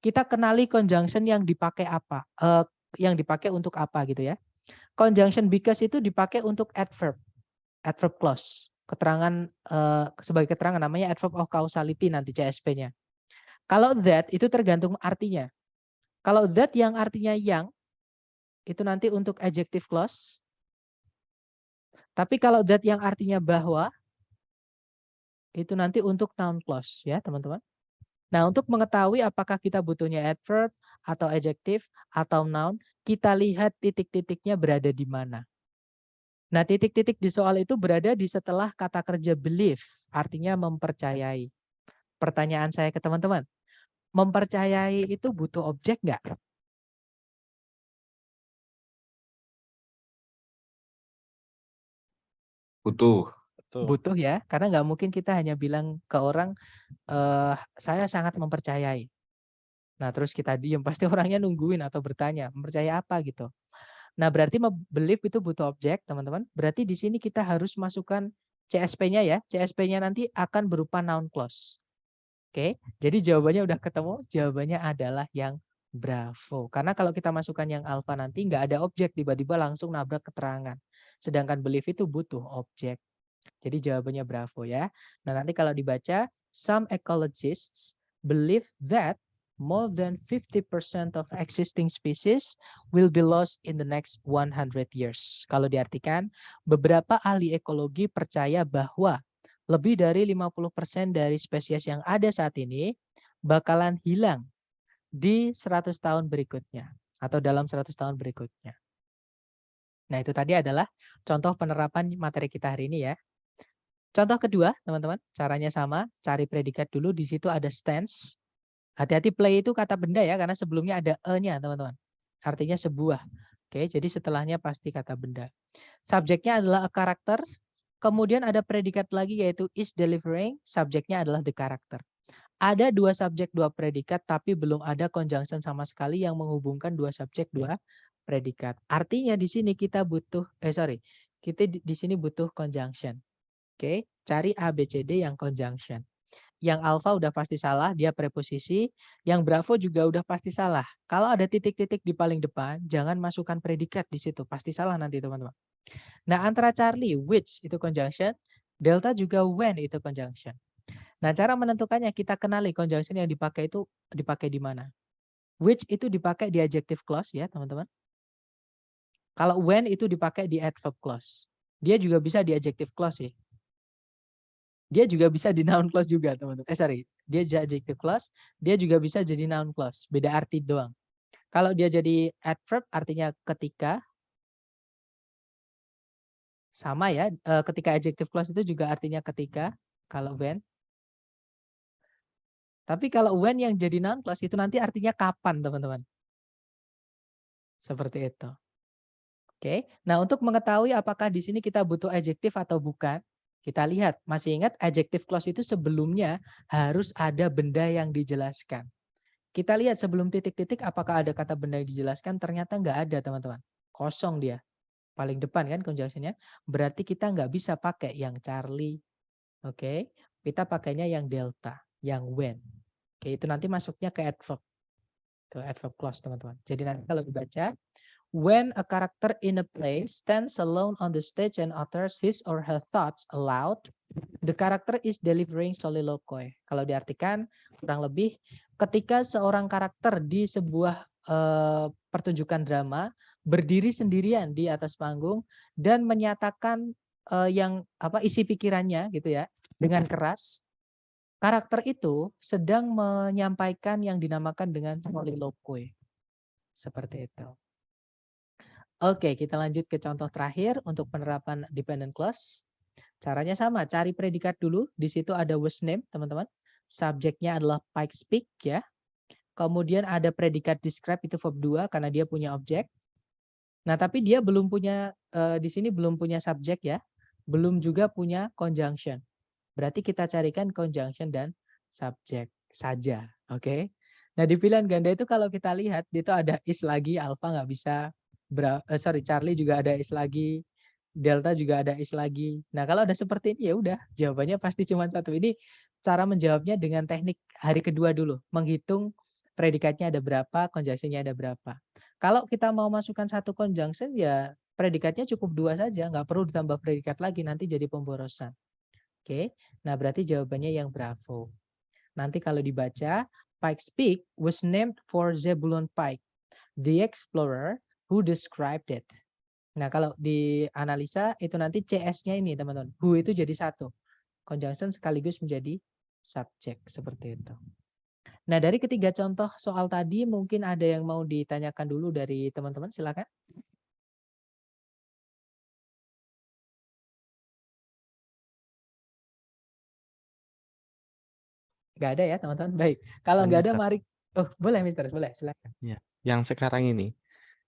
Kita kenali conjunction yang dipakai apa, yang dipakai untuk apa gitu ya. Conjunction because itu dipakai untuk adverb clause. Keterangan sebagai keterangan namanya adverb of causality nanti CSP-nya. Kalau that itu tergantung artinya. Kalau that yang artinya yang itu nanti untuk adjective clause. Tapi kalau that yang artinya bahwa itu nanti untuk noun clause ya, teman-teman. Nah, untuk mengetahui apakah kita butuhnya adverb atau adjective atau noun, kita lihat titik-titiknya berada di mana. Nah, titik-titik di soal itu berada di setelah kata kerja believe, artinya mempercayai. Pertanyaan saya ke teman-teman, mempercayai itu butuh objek nggak? Butuh. Betul. Butuh ya, karena nggak mungkin kita hanya bilang ke orang, saya sangat mempercayai. Nah, terus kita diem, pasti orangnya nungguin atau bertanya, mempercayai apa gitu. Nah, berarti believe itu butuh objek, teman-teman. Berarti di sini kita harus masukkan CSP-nya ya. CSP-nya nanti akan berupa noun clause. Oke, jadi jawabannya udah ketemu. Jawabannya adalah yang bravo. Karena kalau kita masukkan yang alpha nanti nggak ada objek, tiba-tiba langsung nabrak keterangan. Sedangkan believe itu butuh objek. Jadi jawabannya bravo ya. Nah, nanti kalau dibaca, some ecologists believe that more than 50% of existing species will be lost in the next 100 years. Kalau diartikan, beberapa ahli ekologi percaya bahwa lebih dari 50% dari spesies yang ada saat ini bakalan hilang di 100 tahun berikutnya atau dalam 100 tahun berikutnya. Nah, itu tadi adalah contoh penerapan materi kita hari ini ya. Contoh kedua, teman-teman, caranya sama, cari predikat dulu, di situ ada stance. Hati-hati play itu kata benda ya, karena sebelumnya ada e-nya, teman-teman. Artinya sebuah. Oke, jadi setelahnya pasti kata benda. Subjeknya adalah a character, kemudian ada predikat lagi yaitu is delivering, subjeknya adalah the character. Ada dua subjek, dua predikat, tapi belum ada conjunction sama sekali yang menghubungkan dua subjek, dua predikat. Artinya di sini kita butuh, kita di sini butuh conjunction. Oke, cari A, B, C, D yang conjunction. Yang alpha udah pasti salah, dia preposisi. Yang bravo juga udah pasti salah. Kalau ada titik-titik di paling depan, jangan masukkan predikat di situ. Pasti salah nanti teman-teman. Nah, antara Charlie, which itu conjunction, Delta juga when itu conjunction. Nah, cara menentukannya kita kenali conjunction yang dipakai itu dipakai di mana. Which itu dipakai di adjective clause ya, teman-teman. Kalau when itu dipakai di adverb clause. Dia juga bisa di adjective clause ya. Dia juga bisa di noun clause juga, teman-teman. Dia adjective clause, dia juga bisa jadi noun clause. Beda arti doang. Kalau dia jadi adverb artinya ketika, sama ya. Ketika adjective clause itu juga artinya ketika, kalau when. Tapi kalau when yang jadi noun clause itu nanti artinya kapan, teman-teman. Seperti itu. Oke. Nah, untuk mengetahui apakah di sini kita butuh adjektif atau bukan, kita lihat, masih ingat adjective clause itu sebelumnya harus ada benda yang dijelaskan. Kita lihat sebelum titik-titik apakah ada kata benda yang dijelaskan, ternyata nggak ada teman-teman. Kosong dia. Paling depan kan conjunction-nya. Berarti kita nggak bisa pakai yang Charlie. Oke. Kita pakainya yang delta, yang when. Oke, itu nanti masuknya ke adverb. Ke adverb clause teman-teman. Jadi nanti kalau dibaca, when a character in a play stands alone on the stage and utters his or her thoughts aloud, the character is delivering soliloquy. Kalau diartikan kurang lebih ketika seorang karakter di sebuah pertunjukan drama berdiri sendirian di atas panggung dan menyatakan isi pikirannya gitu ya dengan keras, karakter itu sedang menyampaikan yang dinamakan dengan soliloquy. Seperti itu. Oke, kita lanjut ke contoh terakhir untuk penerapan dependent clause. Caranya sama, cari predikat dulu. Di situ ada was name, teman-teman. Subjeknya adalah Pike speak ya. Kemudian ada predikat describe itu verb 2 karena dia punya objek. Nah, tapi dia belum punya di sini belum punya subjek ya. Belum juga punya conjunction. Berarti kita carikan conjunction dan subjek saja, oke? Nah, di pilihan ganda itu kalau kita lihat itu ada is lagi, alpha nggak bisa. Charlie juga ada is lagi. delta juga ada is lagi. Nah, kalau ada seperti ini ya udah, jawabannya pasti cuma satu. Ini cara menjawabnya dengan teknik hari kedua dulu, menghitung predikatnya ada berapa, conjunction-nya ada berapa. Kalau kita mau masukkan satu conjunction ya predikatnya cukup 2 saja, nggak perlu ditambah predikat lagi, nanti jadi pemborosan. Oke, nah berarti jawabannya yang Bravo. Nanti kalau dibaca, Pikes Peak was named for Zebulon Pike, the explorer who described it. Nah, kalau dianalisa itu nanti CS-nya ini, teman-teman. Who itu jadi satu. Conjunction sekaligus menjadi subjek, seperti itu. Nah, dari ketiga contoh soal tadi, mungkin ada yang mau ditanyakan dulu dari teman-teman, silakan. Nggak ada ya, teman-teman? Baik. Kalau Tanya, nggak ada, Mister. mari. Oh, boleh, Mister. Boleh, silakan. Ya. Yang sekarang ini,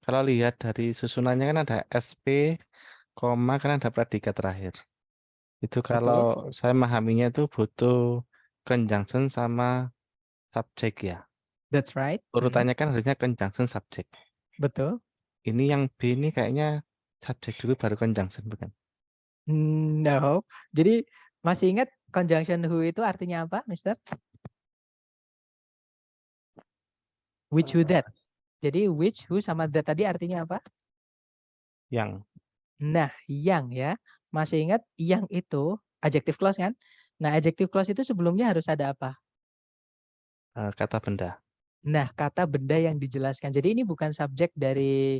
kalau lihat dari susunannya kan ada SP, koma, kan ada predikat terakhir. Itu Oke. kalau saya memahaminya itu butuh conjunction sama subjek ya. That's right. Urutannya kan harusnya conjunction subjek. Betul. Ini yang B ini kayaknya subjek dulu baru conjunction, bukan? No. Jadi masih ingat conjunction who itu artinya apa, Mister? Which, who, that. Jadi which, who, sama that tadi artinya apa? Yang Nah, yang ya. Masih ingat yang itu adjective clause kan? Nah, adjective clause itu sebelumnya harus ada apa? kata benda. Nah, kata benda yang dijelaskan. Jadi ini bukan subjek dari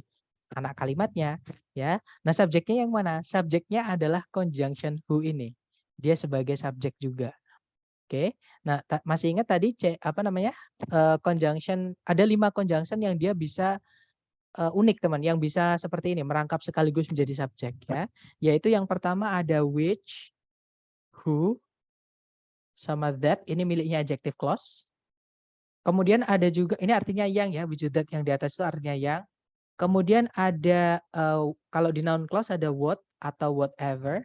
anak kalimatnya, ya. Nah, subjeknya yang mana? Subjeknya adalah conjunction who ini. Dia sebagai subjek juga. Oke. Nah, masih ingat tadi apa namanya? Conjunction, ada 5 conjunction yang dia bisa unik, teman, yang bisa seperti ini, merangkap sekaligus menjadi subjek, ya. Yaitu yang pertama ada which, who, sama that, ini miliknya adjective clause. Kemudian ada juga, ini artinya yang ya, which, that yang di atas itu artinya yang. Kemudian ada kalau di noun clause ada what atau whatever.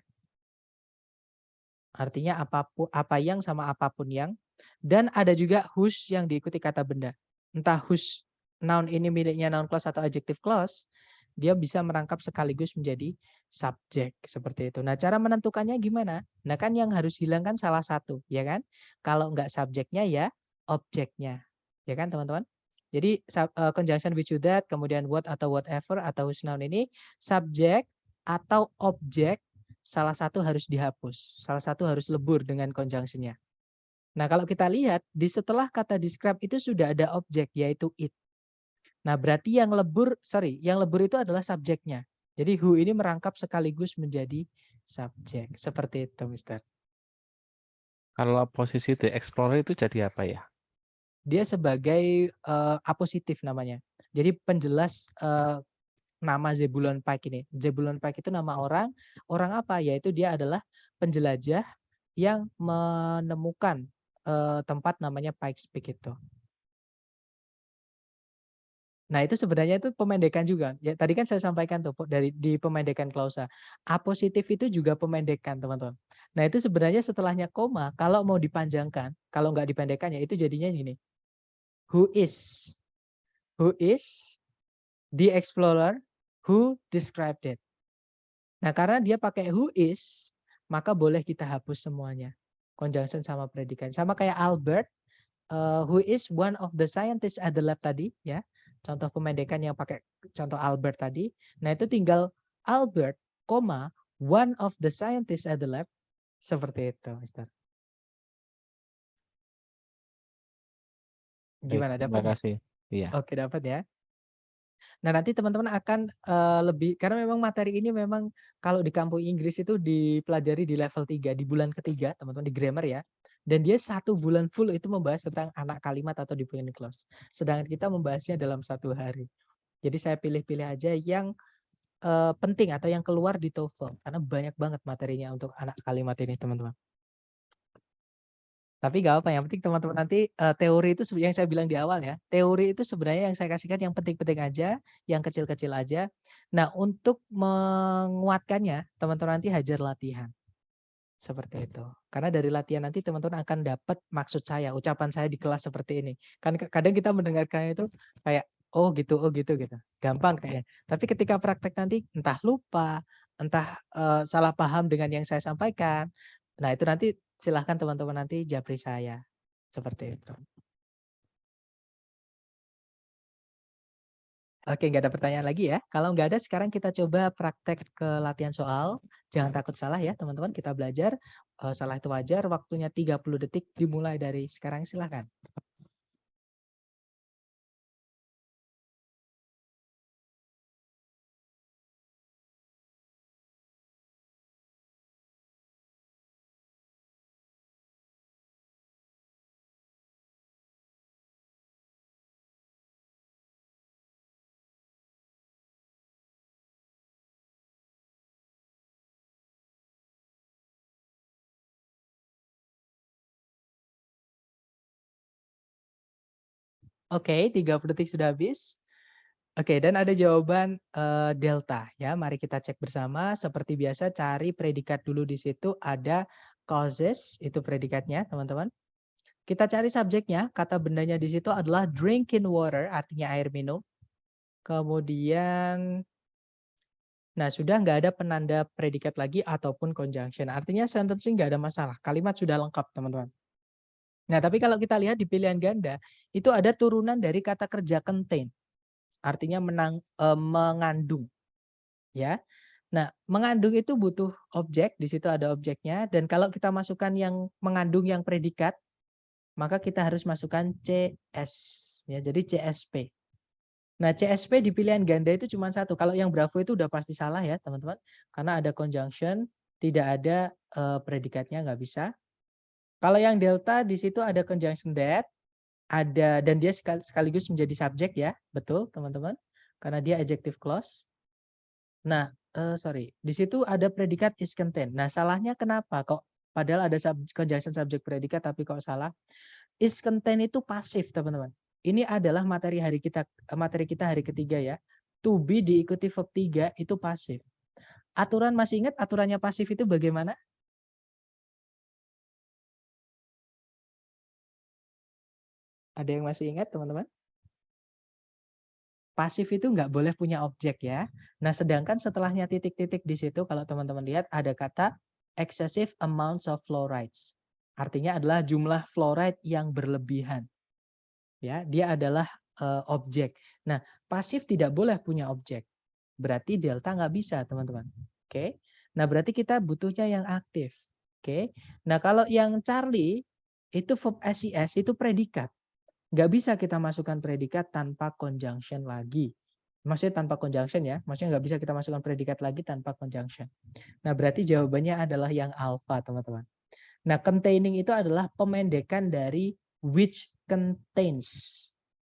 Artinya apapun, apa yang sama apapun yang. Dan ada juga whose yang diikuti kata benda. Entah whose noun ini miliknya noun clause atau adjective clause, dia bisa merangkap sekaligus menjadi subjek seperti itu. Nah, cara menentukannya gimana? Nah, kan yang harus hilangkan salah satu, ya kan? Kalau enggak subjeknya ya objeknya. Ya kan, teman-teman? Jadi conjunction which, that, kemudian what atau whatever atau whose noun ini subjek atau objek, salah satu harus dihapus, salah satu harus lebur dengan conjunction-nya. Nah, kalau kita lihat di setelah kata describe itu sudah ada objek yaitu it. Nah, berarti yang lebur itu adalah subjeknya. Jadi who ini merangkap sekaligus menjadi subjek. Seperti itu, Mister. Kalau posisi the explorer itu jadi apa ya? Dia sebagai apositif namanya. Jadi penjelas nama Zebulon Pike ini. Zebulon Pike itu nama orang. Orang apa? Yaitu dia adalah penjelajah yang menemukan tempat namanya Pikes Peak itu. Nah, itu sebenarnya itu pemendekan juga. Ya, tadi kan saya sampaikan tuh di pemendekan klausa. Apositif itu juga pemendekan, teman-teman. Nah, itu sebenarnya setelahnya koma, kalau mau dipanjangkan, kalau nggak dipendekkan ya itu jadinya gini. Who is the explorer who described it. Nah, karena dia pakai who is, maka boleh kita hapus semuanya. Conjunction sama predikat. Sama kayak Albert, who is one of the scientists at the lab tadi, ya. Contoh pemendekan yang pakai contoh Albert tadi. Nah, itu tinggal Albert, one of the scientists at the lab. Seperti itu, Mister. Gimana, Terima dapat ya? kasih. Iya. Oke, dapat ya. Nah, nanti teman-teman akan lebih, karena memang materi ini memang kalau di kampus Inggris itu dipelajari di level 3, di bulan ketiga, teman-teman, di grammar ya. Dan dia 1 bulan full itu membahas tentang anak kalimat atau dependent clause. Sedangkan kita membahasnya dalam 1 hari. Jadi saya pilih-pilih aja yang penting atau yang keluar di TOEFL. Karena banyak banget materinya untuk anak kalimat ini, teman-teman. Tapi nggak apa, yang penting teman-teman nanti teori itu yang saya bilang di awal ya. Teori itu sebenarnya yang saya kasihkan yang penting-penting aja, yang kecil-kecil aja. Nah, untuk menguatkannya, teman-teman nanti hajar latihan. Seperti itu. Karena dari latihan nanti teman-teman akan dapat maksud saya, ucapan saya di kelas seperti ini. Kan kadang kita mendengarkan itu kayak oh gitu gitu. Gampang kayaknya. Tapi ketika praktek nanti entah lupa, entah salah paham dengan yang saya sampaikan. Nah, itu nanti silahkan teman-teman nanti japri saya. Seperti itu. Oke, nggak ada pertanyaan lagi ya. Kalau nggak ada, sekarang kita coba praktek ke latihan soal. Jangan takut salah ya, teman-teman. Kita belajar. Salah itu wajar. Waktunya 30 detik dimulai dari sekarang. Silahkan. Oke, 30 detik sudah habis. Oke, dan ada jawaban delta ya. Mari kita cek bersama. Seperti biasa cari predikat dulu di situ ada causes, itu predikatnya, teman-teman. Kita cari subjeknya, kata bendanya di situ adalah drinking water, artinya air minum. Kemudian nah, sudah nggak ada penanda predikat lagi ataupun conjunction. Artinya sentencing nggak ada masalah. Kalimat sudah lengkap, teman-teman. Nah, tapi kalau kita lihat di pilihan ganda, itu ada turunan dari kata kerja contain. Artinya mengandung. Ya. Nah, mengandung itu butuh objek, di situ ada objeknya. Dan kalau kita masukkan yang mengandung yang predikat, maka kita harus masukkan CS. Ya, jadi CSP. Nah, CSP di pilihan ganda itu cuma satu. Kalau yang Bravo itu udah pasti salah ya, teman-teman. Karena ada conjunction, tidak ada predikatnya, nggak bisa. Kalau yang Delta di situ ada conjunction that, ada dan dia sekaligus menjadi subjek ya, betul teman-teman. Karena dia adjective clause. Nah, sorry, di situ ada predikat is contained. Nah, salahnya kenapa kok? Padahal ada conjunction subject predikat tapi kok salah? Is contained itu pasif, teman-teman. Ini adalah materi kita hari ketiga ya. To be diikuti verb 3 itu pasif. Aturan masih ingat aturannya pasif itu bagaimana? Ada yang masih ingat, teman-teman? Pasif itu nggak boleh punya objek ya. Nah, sedangkan setelahnya titik-titik di situ, kalau teman-teman lihat ada kata excessive amounts of fluorides. Artinya adalah jumlah fluoride yang berlebihan. Ya, dia adalah objek. Nah, pasif tidak boleh punya objek. Berarti delta nggak bisa, teman-teman. Oke. Nah, berarti kita butuhnya yang aktif. Oke. Nah, kalau yang Charlie itu verb SIS itu predikat. Nggak bisa kita masukkan predikat tanpa conjunction lagi. Maksudnya tanpa conjunction ya. Maksudnya nggak bisa kita masukkan predikat lagi tanpa conjunction. Nah, berarti jawabannya adalah yang alpha, teman-teman. Nah, containing itu adalah pemendekan dari which contains.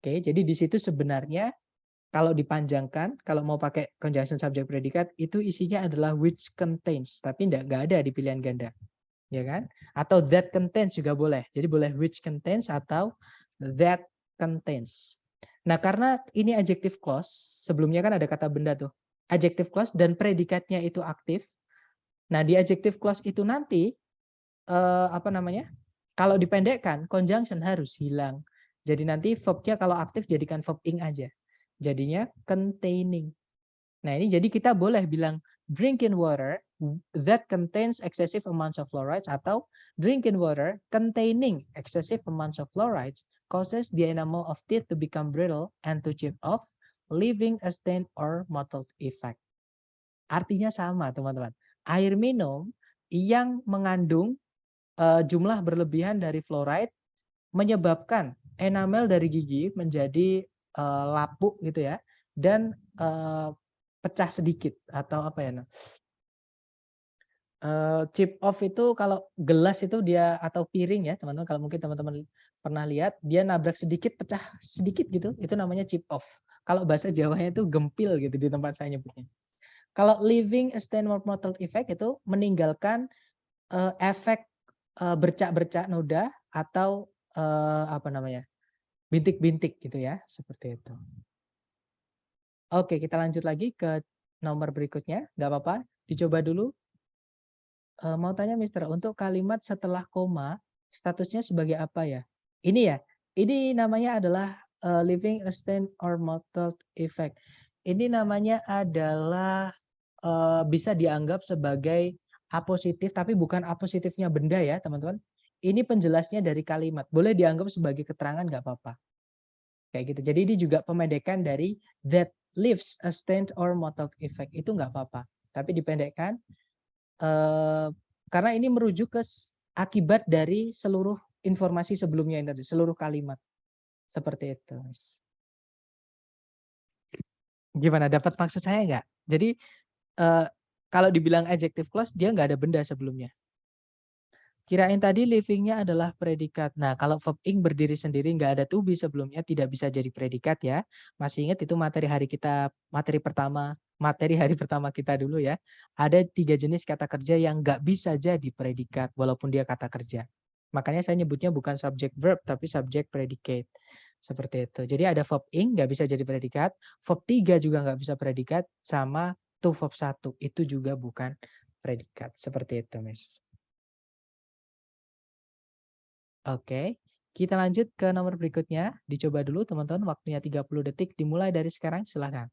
Oke, jadi di situ sebenarnya kalau dipanjangkan, kalau mau pakai conjunction subject predikat, itu isinya adalah which contains. Tapi nggak ada di pilihan ganda. Ya kan? Atau that contains juga boleh. Jadi boleh which contains atau that contains. Nah, karena ini adjective clause, sebelumnya kan ada kata benda tuh. Adjective clause dan predikatnya itu aktif. Nah, di adjective clause itu nanti apa namanya? Kalau dipendekkan, conjunction harus hilang. Jadi nanti verbnya kalau aktif jadikan verb ing aja. Jadinya containing. Nah, ini jadi kita boleh bilang drinking water that contains excessive amounts of fluorides atau drinking water containing excessive amounts of fluorides causes the enamel of teeth to become brittle and to chip off, leaving a stain or mottled effect. Artinya sama, teman-teman. Air minum yang mengandung jumlah berlebihan dari fluoride menyebabkan enamel dari gigi menjadi lapuk gitu ya, dan pecah sedikit atau apa ya? Chip off itu kalau gelas itu dia atau piring ya teman-teman, kalau mungkin teman-teman pernah lihat dia nabrak sedikit pecah sedikit gitu, itu namanya chip off. Kalau bahasa Jawanya itu gempil gitu di tempat saya nyebutnya. Kalau leaving a stain or mottled effect itu meninggalkan efek bercak-bercak noda atau apa namanya? Bintik-bintik gitu ya, seperti itu. Oke, kita lanjut lagi ke nomor berikutnya, nggak apa-apa, dicoba dulu. Mau tanya Mister, untuk kalimat setelah koma, statusnya sebagai apa ya? Ini ya, ini namanya adalah leaving a stain or mottled effect. Ini namanya adalah bisa dianggap sebagai apositif, tapi bukan apositifnya benda ya teman-teman. Ini penjelasnya dari kalimat. Boleh dianggap sebagai keterangan nggak apa-apa. Kayak gitu. Jadi ini juga pemendekan dari that leaves a stain or mottled effect. Itu nggak apa-apa. Tapi dipendekkan karena ini merujuk ke akibat dari seluruh informasi sebelumnya ini, seluruh kalimat. Seperti itu. Gimana, dapat maksud saya nggak? Jadi kalau dibilang adjective clause, dia nggak ada benda sebelumnya. Kirain tadi living-nya adalah predikat. Nah, kalau verb ing berdiri sendiri nggak ada to be sebelumnya, tidak bisa jadi predikat ya. Masih ingat itu materi hari hari pertama kita dulu ya. Ada 3 jenis kata kerja yang nggak bisa jadi predikat walaupun dia kata kerja. Makanya saya nyebutnya bukan subject verb tapi subject predicate. Seperti itu. Jadi ada verb ing nggak bisa jadi predikat, verb 3 juga nggak bisa predikat, sama to verb 1 itu juga bukan predikat. Seperti itu, Miss. Oke, kita lanjut ke nomor berikutnya. Dicoba dulu teman-teman, waktunya 30 detik dimulai dari sekarang, silakan.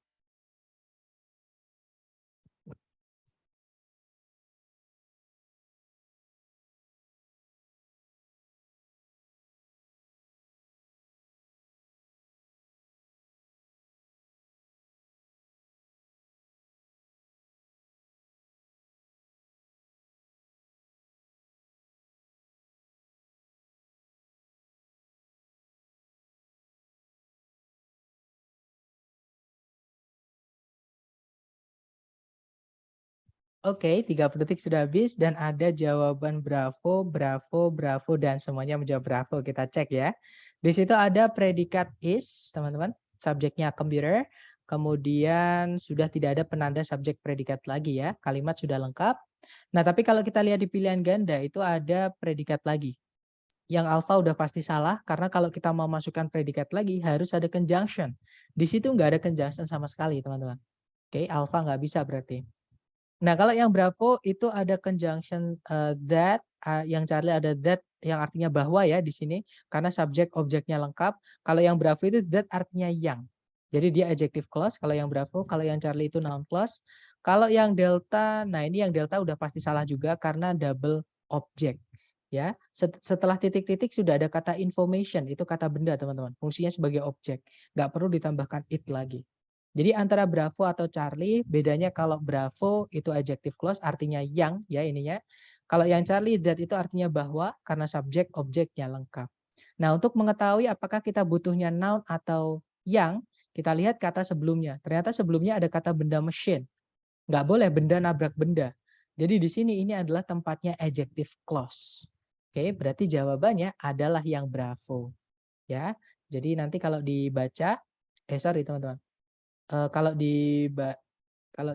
Oke, 30 detik sudah habis dan ada jawaban bravo, bravo, bravo, dan semuanya menjawab bravo. Kita cek ya. Di situ ada predikat is, teman-teman. Subjeknya computer. Kemudian sudah tidak ada penanda subjek predikat lagi ya. Kalimat sudah lengkap. Nah, tapi kalau kita lihat di pilihan ganda itu ada predikat lagi. Yang alfa udah pasti salah karena kalau kita mau masukkan predikat lagi harus ada conjunction. Di situ nggak ada conjunction sama sekali, teman-teman. Oke, alfa nggak bisa berarti. Nah, kalau yang bravo itu ada conjunction that, yang Charlie ada that yang artinya bahwa ya di sini karena subjek objeknya lengkap. Kalau yang bravo itu that artinya yang. Jadi dia adjective clause kalau yang bravo, kalau yang Charlie itu noun clause. Kalau yang delta, nah ini yang delta udah pasti salah juga karena double object. Ya, setelah titik-titik sudah ada kata information, itu kata benda teman-teman. Fungsinya sebagai objek, nggak perlu ditambahkan it lagi. Jadi antara Bravo atau Charlie, bedanya kalau Bravo itu adjective clause artinya yang ya ininya. Kalau yang Charlie that itu artinya bahwa karena subjek objeknya lengkap. Nah, untuk mengetahui apakah kita butuhnya noun atau yang, kita lihat kata sebelumnya. Ternyata sebelumnya ada kata benda mesin. Nggak boleh benda nabrak benda. Jadi di sini ini adalah tempatnya adjective clause. Oke, berarti jawabannya adalah yang Bravo. Ya. Jadi nanti kalau dibaca, sorry teman-teman. Kalau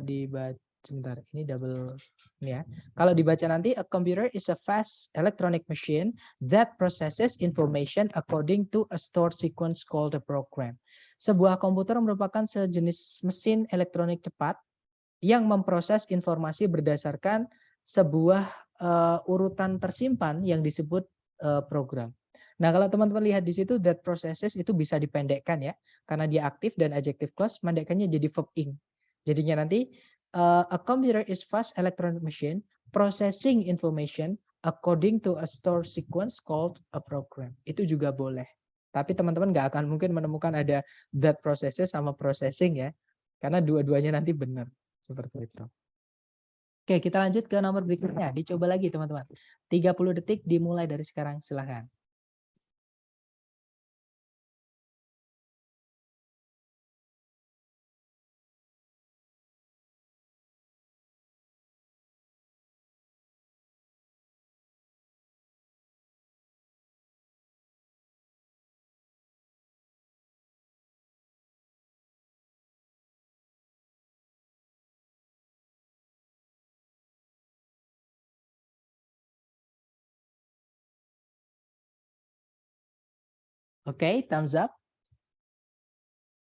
dibaca sebentar, ini double ini ya. Kalau dibaca nanti, a computer is a fast electronic machine that processes information according to a stored sequence called a program. Sebuah komputer merupakan sejenis mesin elektronik cepat yang memproses informasi berdasarkan sebuah urutan tersimpan yang disebut program. Nah, kalau teman-teman lihat di situ that processes itu bisa dipendekkan ya, karena dia aktif dan adjective clause, pendekkannya jadi verb ing. Jadinya nanti a computer is fast electronic machine processing information according to a stored sequence called a program. Itu juga boleh. Tapi teman-teman nggak akan mungkin menemukan ada that processes sama processing ya, karena dua-duanya nanti benar. Seperti itu. Oke, kita lanjut ke nomor berikutnya. Dicoba lagi teman-teman. 30 detik dimulai dari sekarang, silahkan. Oke, thumbs up.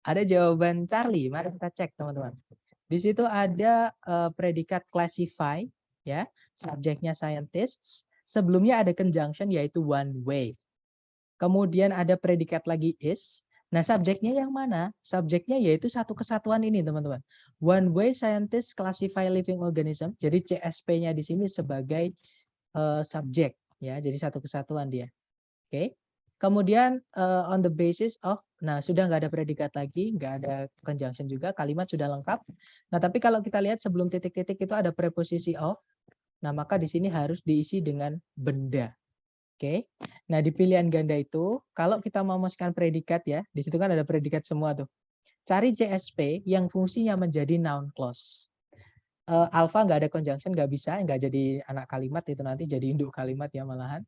Ada jawaban Charlie, mari kita cek teman-teman. Di situ ada predikat classify, ya, subjeknya scientists. Sebelumnya ada conjunction yaitu one way. Kemudian ada predikat lagi is, Nah, subjeknya yang mana? Subjeknya yaitu satu kesatuan ini, teman-teman. One way scientists classify living organism. Jadi CSP-nya di sini sebagai subjek, ya. Jadi satu kesatuan dia. Oke. Kemudian on the basis of, nah sudah nggak ada predikat lagi, nggak ada conjunction juga, kalimat sudah lengkap. Nah, tapi kalau kita lihat sebelum titik-titik itu ada preposisi of. Nah, maka di sini harus diisi dengan benda. Oke. Nah, di pilihan ganda itu, kalau kita mau memasukkan predikat ya, di situ kan ada predikat semua tuh. Cari CSP yang fungsinya menjadi noun clause. Alpha nggak ada conjunction, nggak bisa, nggak jadi anak kalimat itu nanti jadi induk kalimat ya malahan.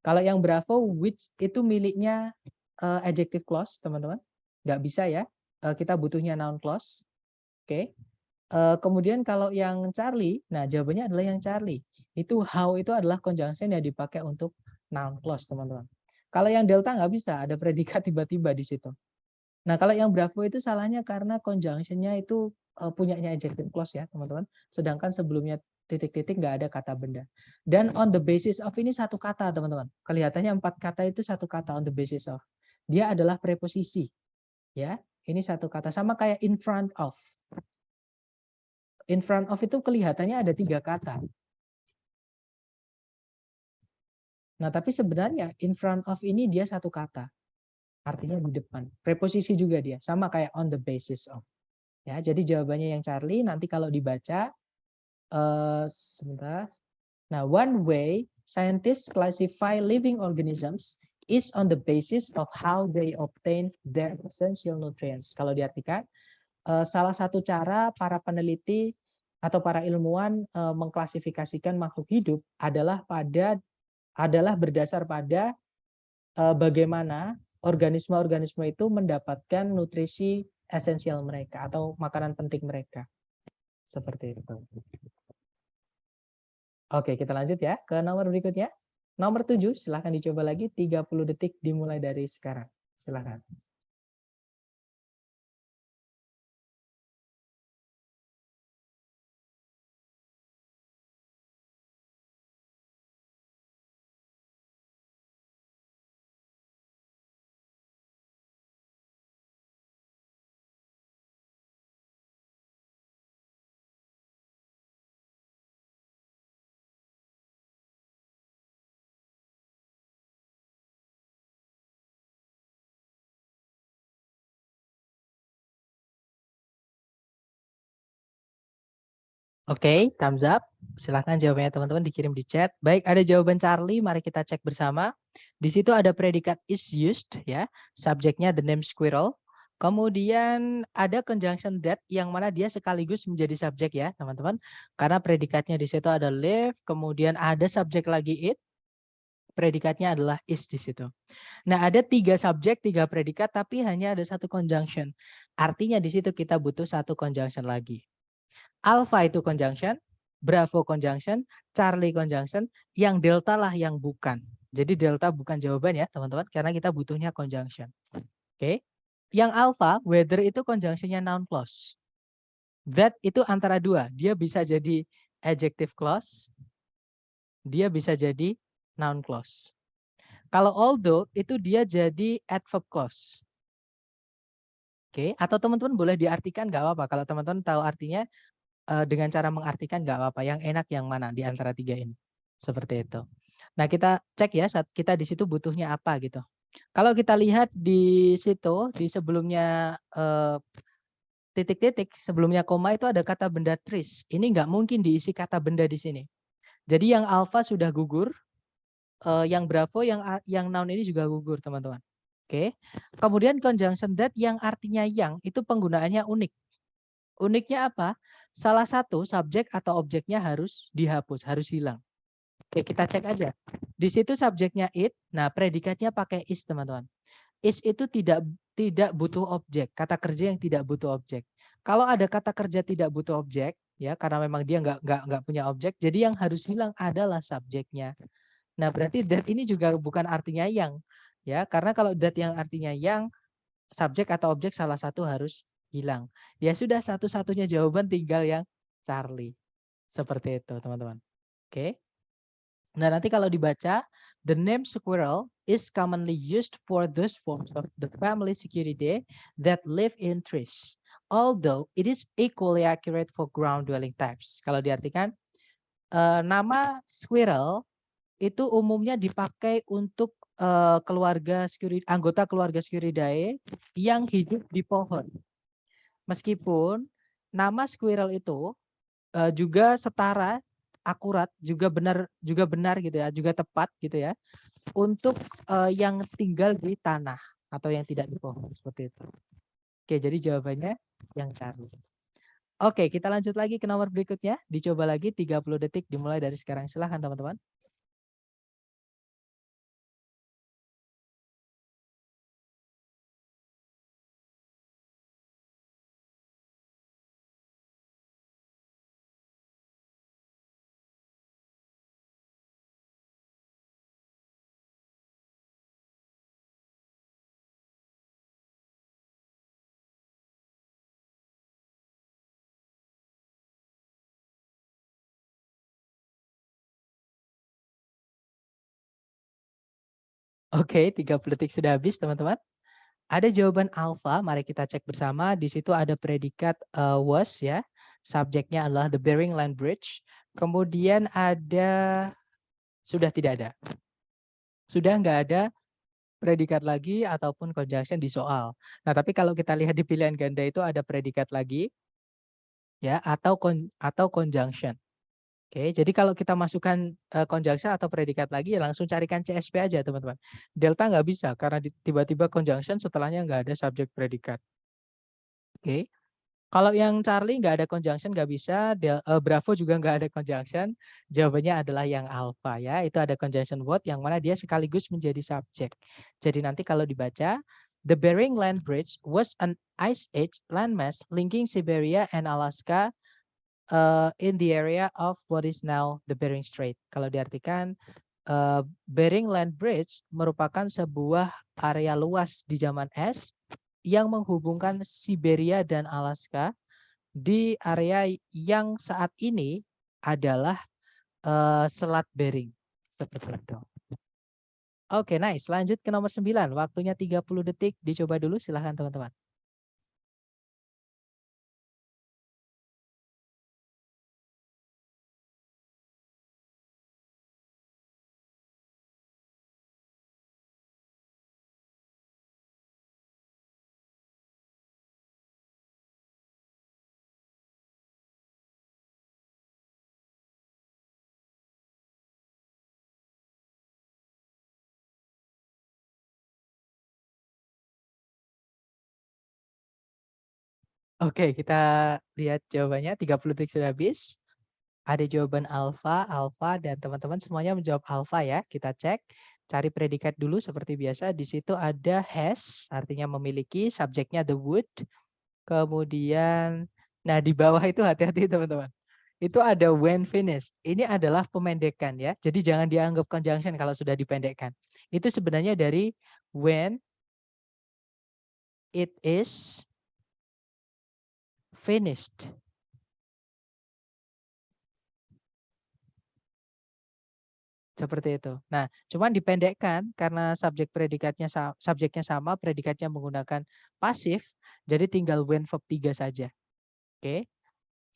Kalau yang Bravo, which itu miliknya adjective clause, teman-teman. Nggak bisa ya, kita butuhnya noun clause. Oke. Kemudian kalau yang Charlie, nah jawabannya adalah yang Charlie. Itu how itu adalah conjunction yang dipakai untuk noun clause, teman-teman. Kalau yang delta nggak bisa, ada predikat tiba-tiba di situ. Nah, kalau yang Bravo itu salahnya karena conjunction-nya itu punyanya adjective clause ya, teman-teman. Sedangkan sebelumnya titik-titik nggak ada kata benda. Dan on the basis of ini satu kata, teman-teman. Kelihatannya 4 kata itu satu kata on the basis of. Dia adalah preposisi. Ya, ini satu kata sama kayak in front of. In front of itu kelihatannya ada 3 kata. Nah, tapi sebenarnya in front of ini dia satu kata. Artinya di depan. Preposisi juga dia, sama kayak on the basis of. Ya, jadi jawabannya yang Charlie nanti kalau dibaca sebentar. Nah, one way scientists classify living organisms is on the basis of how they obtain their essential nutrients. Kalau diartikan, salah satu cara para peneliti atau para ilmuwan mengklasifikasikan makhluk hidup adalah berdasar pada bagaimana organisme-organisme itu mendapatkan nutrisi esensial mereka atau makanan penting mereka. Seperti itu. Oke, kita lanjut ya ke nomor berikutnya. Nomor 7, silahkan dicoba lagi 30 detik dimulai dari sekarang. Silahkan. Oke, thumbs up. Silahkan jawabannya teman-teman dikirim di chat. Baik, ada jawaban Charlie, mari kita cek bersama. Di situ ada predikat is used, ya. Subjeknya the name squirrel. Kemudian ada conjunction that yang mana dia sekaligus menjadi subjek ya, teman-teman. Karena predikatnya di situ ada live, kemudian ada subjek lagi it. Predikatnya adalah is di situ. Nah, ada 3 subjek, 3 predikat, tapi hanya ada 1 conjunction. Artinya di situ kita butuh 1 conjunction lagi. Alpha itu conjunction, Bravo conjunction, Charlie conjunction, yang delta lah yang bukan. Jadi delta bukan jawaban ya teman-teman, karena kita butuhnya conjunction. Oke. Yang alpha, whether itu conjunctionnya noun clause. That itu antara 2, dia bisa jadi adjective clause, dia bisa jadi noun clause. Kalau although itu dia jadi adverb clause. Oke, atau teman-teman boleh diartikan nggak apa-apa. Kalau teman-teman tahu artinya, dengan cara mengartikan nggak apa-apa, yang enak yang mana di antara 3 ini. Seperti itu. Nah, kita cek ya saat kita di situ butuhnya apa gitu. Kalau kita lihat di situ, di sebelumnya titik-titik, sebelumnya koma itu ada kata benda trees. Ini nggak mungkin diisi kata benda di sini. Jadi yang alpha sudah gugur, yang bravo, yang noun ini juga gugur, teman-teman. Oke. Kemudian conjunction that yang artinya yang, itu penggunaannya unik. Uniknya apa? Salah satu subjek atau objeknya harus dihapus, harus hilang. Oke, kita cek aja. Di situ subjeknya it, nah predikatnya pakai is, teman-teman. Is itu tidak butuh objek, kata kerja yang tidak butuh objek. Kalau ada kata kerja tidak butuh objek, ya karena memang dia nggak punya objek, jadi yang harus hilang adalah subjeknya. Nah, berarti that ini juga bukan artinya yang, ya karena kalau that yang artinya yang, subjek atau objek salah satu harus hilang. Ya sudah, satu-satunya jawaban tinggal yang Charlie. Seperti itu, teman-teman. Oke. Nah, nanti kalau dibaca The name squirrel is commonly used for those forms of the family Sicuridae that live in trees, although it is equally accurate for ground-dwelling types. Kalau diartikan, nama squirrel itu umumnya dipakai untuk anggota keluarga Sicuridae yang hidup di pohon. Meskipun nama squirrel itu juga setara, akurat, juga benar gitu ya, juga tepat gitu ya, untuk yang tinggal di tanah atau yang tidak di pohon seperti itu. Oke, jadi jawabannya yang Charlie. Oke, kita lanjut lagi ke nomor berikutnya. Dicoba lagi 30 detik dimulai dari sekarang. Silahkan teman-teman. Oke, 30 detik sudah habis teman-teman. Ada jawaban alfa, mari kita cek bersama. Di situ ada predikat was ya. Subjeknya adalah the Bering Land Bridge. Kemudian ada, sudah tidak ada. Sudah nggak ada predikat lagi ataupun conjunction di soal. Nah, tapi kalau kita lihat di pilihan ganda itu ada predikat lagi ya atau conjunction. Oke, jadi kalau kita masukkan conjunction atau predikat lagi ya langsung carikan CSP aja teman-teman. Delta nggak bisa karena tiba-tiba conjunction setelahnya nggak ada subjek predikat. Oke, kalau yang Charlie nggak ada conjunction nggak bisa, Bravo juga nggak ada conjunction. Jawabannya adalah yang alpha ya, itu ada conjunction word yang mana dia sekaligus menjadi subjek. Jadi nanti kalau dibaca, the Bering Land Bridge was an ice age landmass linking Siberia and Alaska in the area of what is now the Bering Strait. Kalau diartikan Bering Land Bridge merupakan sebuah area luas di zaman es yang menghubungkan Siberia dan Alaska di area yang saat ini adalah Selat Bering. Seperti itu. Oke, nice. Lanjut ke nomor 9. Waktunya 30 detik. Dicoba dulu silahkan teman-teman. Oke, kita lihat jawabannya. 30 detik sudah habis. Ada jawaban alfa, dan teman-teman semuanya menjawab alfa ya. Kita cek, cari predikat dulu seperti biasa. Di situ ada has, artinya memiliki, subjeknya the wood. Kemudian, nah di bawah itu hati-hati teman-teman. Itu ada when finished. Ini adalah pemendekan ya. Jadi jangan dianggap conjunction kalau sudah dipendekkan. Itu sebenarnya dari when it is finished. Seperti itu. Nah, cuman dipendekkan karena subjeknya sama, predikatnya menggunakan pasif, jadi tinggal when verb 3 saja. Oke.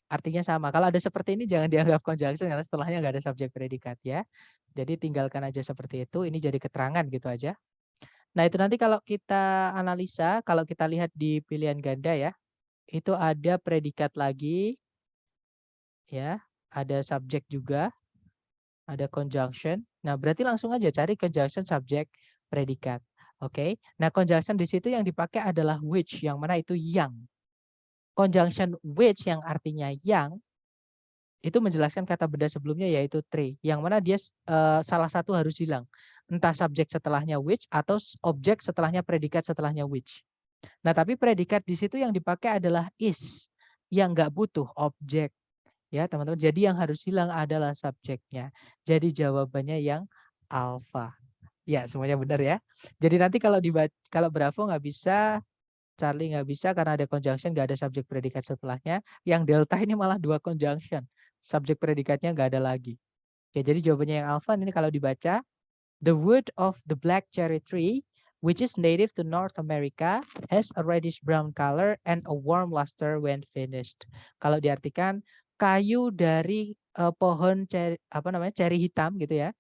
Artinya sama. Kalau ada seperti ini jangan dianggap conjunction karena setelahnya nggak ada subjek predikat ya. Jadi tinggalkan aja seperti itu. Ini jadi keterangan gitu aja. Nah, itu nanti kalau kita analisa, kalau kita lihat di pilihan ganda ya, itu ada predikat lagi ya, ada subjek juga. Ada conjunction. Nah, berarti langsung aja cari conjunction subjek predikat. Oke. Nah, conjunction di situ yang dipakai adalah which, yang mana itu yang. Conjunction which yang artinya yang itu menjelaskan kata benda sebelumnya yaitu three, yang mana dia salah satu harus hilang. Entah subjek setelahnya which atau objek setelahnya predikat setelahnya which. Nah, tapi predikat di situ yang dipakai adalah is, yang nggak butuh objek. Ya teman-teman, jadi yang harus hilang adalah subjeknya. Jadi jawabannya yang alfa. Ya semuanya benar ya. Jadi nanti kalau Bravo nggak bisa, Charlie nggak bisa karena ada conjunction, nggak ada subjek predikat setelahnya. Yang delta ini malah 2 conjunction. Subjek predikatnya nggak ada lagi. Oke, jadi jawabannya yang alfa ini kalau dibaca The wood of the black cherry tree, which is native to North America, has a reddish brown color and a warm luster when finished. Kalau diartikan kayu dari pohon cherry hitam gitu ya,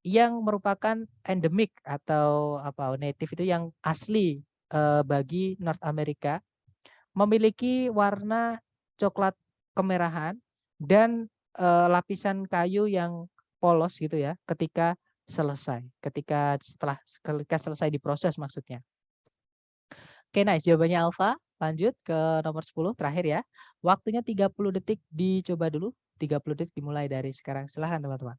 yang merupakan endemik atau native itu yang asli bagi North America, memiliki warna coklat kemerahan dan lapisan kayu yang polos gitu ya ketika selesai diproses maksudnya. Oke, nice. Jawabannya Alfa. Lanjut ke nomor 10 terakhir ya. Waktunya 30 detik dicoba dulu. 30 detik dimulai dari sekarang. Silahkan teman-teman.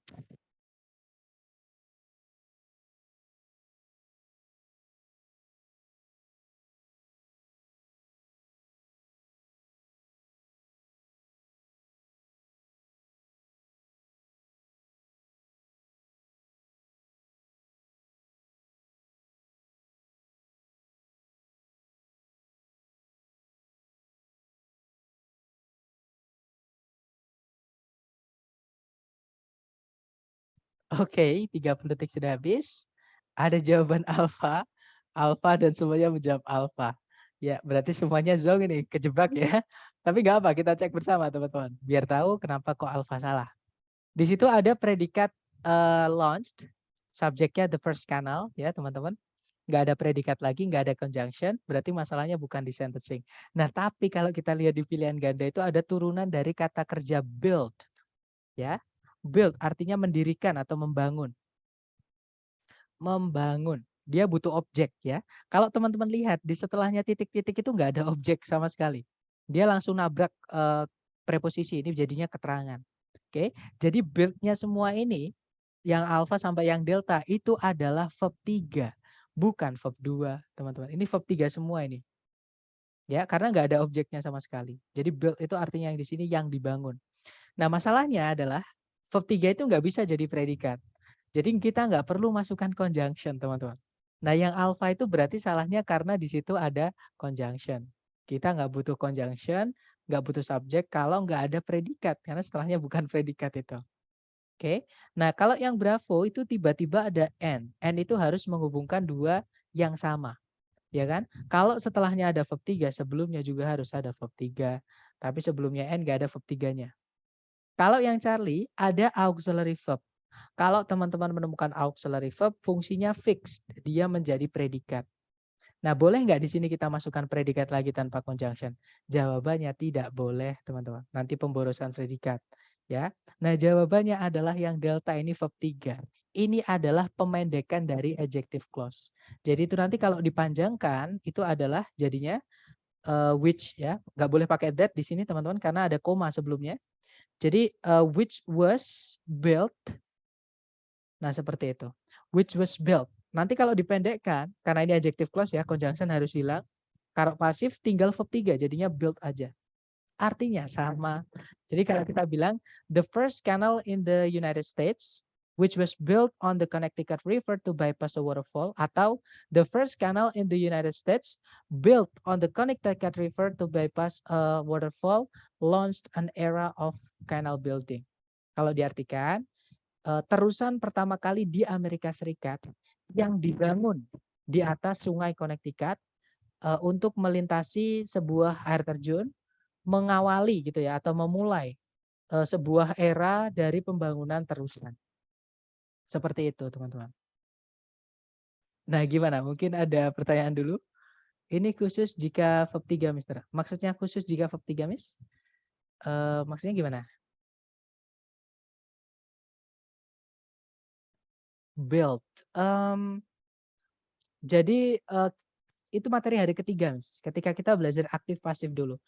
Oke, 30 detik sudah habis. Ada jawaban Alfa. Alfa dan semuanya menjawab Alfa. Ya, berarti semuanya zong ini, kejebak ya. Tapi nggak apa, kita cek bersama teman-teman. Biar tahu kenapa kok Alfa salah. Di situ ada predikat launched, subjeknya the first canal ya teman-teman. Nggak ada predikat lagi, nggak ada conjunction, berarti masalahnya bukan di sentencing. Nah, tapi kalau kita lihat di pilihan ganda itu ada turunan dari kata kerja build. Ya, build artinya mendirikan atau membangun. Membangun. Dia butuh objek ya. Kalau teman-teman lihat di setelahnya titik-titik itu nggak ada objek sama sekali. Dia langsung nabrak preposisi, ini jadinya keterangan. Oke, jadi build-nya semua ini yang alfa sampai yang delta itu adalah verb 3, bukan verb 2, teman-teman. Ini verb 3 semua ini. Ya, karena nggak ada objeknya sama sekali. Jadi build itu artinya yang di sini yang dibangun. Nah, masalahnya adalah verb 3 itu nggak bisa jadi predikat. Jadi kita nggak perlu masukkan conjunction, teman-teman. Nah, yang alpha itu berarti salahnya karena di situ ada conjunction. Kita nggak butuh conjunction, nggak butuh subjek kalau nggak ada predikat, karena setelahnya bukan predikat itu. Oke. Nah, kalau yang bravo itu tiba-tiba ada and. And itu harus menghubungkan dua yang sama. Ya kan? Kalau setelahnya ada verb 3, sebelumnya juga harus ada verb 3. Tapi sebelumnya and nggak ada verb 3-nya. Kalau yang Charlie ada auxiliary verb. Kalau teman-teman menemukan auxiliary verb, fungsinya fixed, dia menjadi predikat. Nah, boleh nggak di sini kita masukkan predikat lagi tanpa conjunction? Jawabannya tidak boleh, teman-teman. Nanti pemborosan predikat, ya. Nah, jawabannya adalah yang delta ini verb 3. Ini adalah pemendekan dari adjective clause. Jadi itu nanti kalau dipanjangkan itu adalah jadinya which ya, nggak boleh pakai that di sini teman-teman karena ada koma sebelumnya. Jadi which was built. Nah, seperti itu. Which was built. Nanti kalau dipendekkan, karena ini adjective clause ya, conjunction harus hilang. Kalau pasif tinggal verb 3, jadinya built aja. Artinya sama. Jadi kalau kita bilang, the first canal in the United States, which was built on the Connecticut River to bypass a waterfall, atau the first canal in the United States built on the Connecticut River to bypass a waterfall, launched an era of canal building. Kalau diartikan, terusan pertama kali di Amerika Serikat yang dibangun di atas Sungai Connecticut untuk melintasi sebuah air terjun, mengawali gitu ya atau memulai sebuah era dari pembangunan terusan. Seperti itu, teman-teman. Nah, gimana? Mungkin ada pertanyaan dulu. Ini khusus jika verb 3, Mister. Maksudnya khusus jika verb 3, Miss? Maksudnya gimana? Build. Jadi itu materi hari ketiga, Miss. Ketika kita belajar aktif pasif dulu.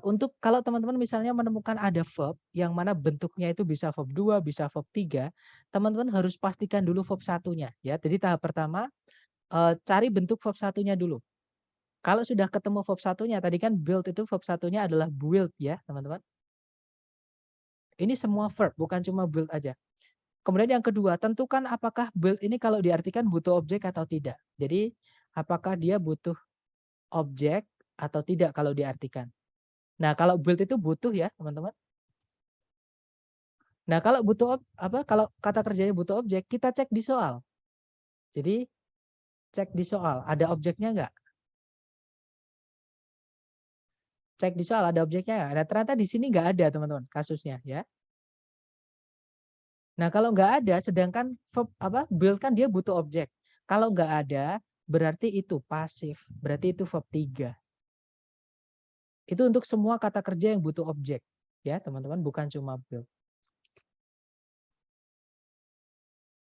Untuk kalau teman-teman misalnya menemukan ada verb yang mana bentuknya itu bisa verb 2, bisa verb 3, teman-teman harus pastikan dulu verb satunya ya. Jadi tahap pertama cari bentuk verb satunya dulu. Kalau sudah ketemu verb satunya, tadi kan build itu verb satunya adalah build ya, teman-teman. Ini semua verb, bukan cuma build aja. Kemudian yang kedua, tentukan apakah build ini kalau diartikan butuh objek atau tidak. Jadi apakah dia butuh objek atau tidak kalau diartikan. Nah, kalau build itu butuh ya, teman-teman. Nah, kalau butuh kalau kata kerjanya butuh objek, kita cek di soal. Jadi cek di soal, ada objeknya nggak? Cek di soal ada objeknya nggak? Nah, ternyata di sini nggak ada teman-teman kasusnya ya. Nah, kalau nggak ada, sedangkan build kan dia butuh objek. Kalau nggak ada, berarti itu pasif. Berarti itu verb 3. Itu untuk semua kata kerja yang butuh objek. Ya, teman-teman, bukan cuma build.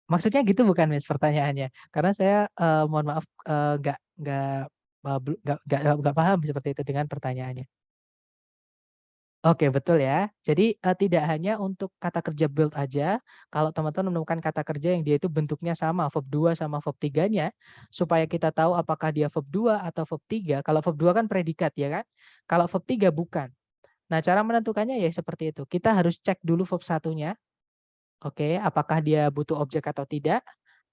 Maksudnya gitu bukan, Miss, pertanyaannya? Karena saya mohon maaf nggak paham seperti itu dengan pertanyaannya. Oke, betul ya. Jadi tidak hanya untuk kata kerja build aja, kalau teman-teman menemukan kata kerja yang dia itu bentuknya sama, verb 2 sama verb 3-nya, supaya kita tahu apakah dia verb 2 atau verb 3. Kalau verb 2 kan predikat ya kan? Kalau verb 3 bukan. Nah, cara menentukannya ya seperti itu. Kita harus cek dulu verb 1-nya. Oke, apakah dia butuh objek atau tidak.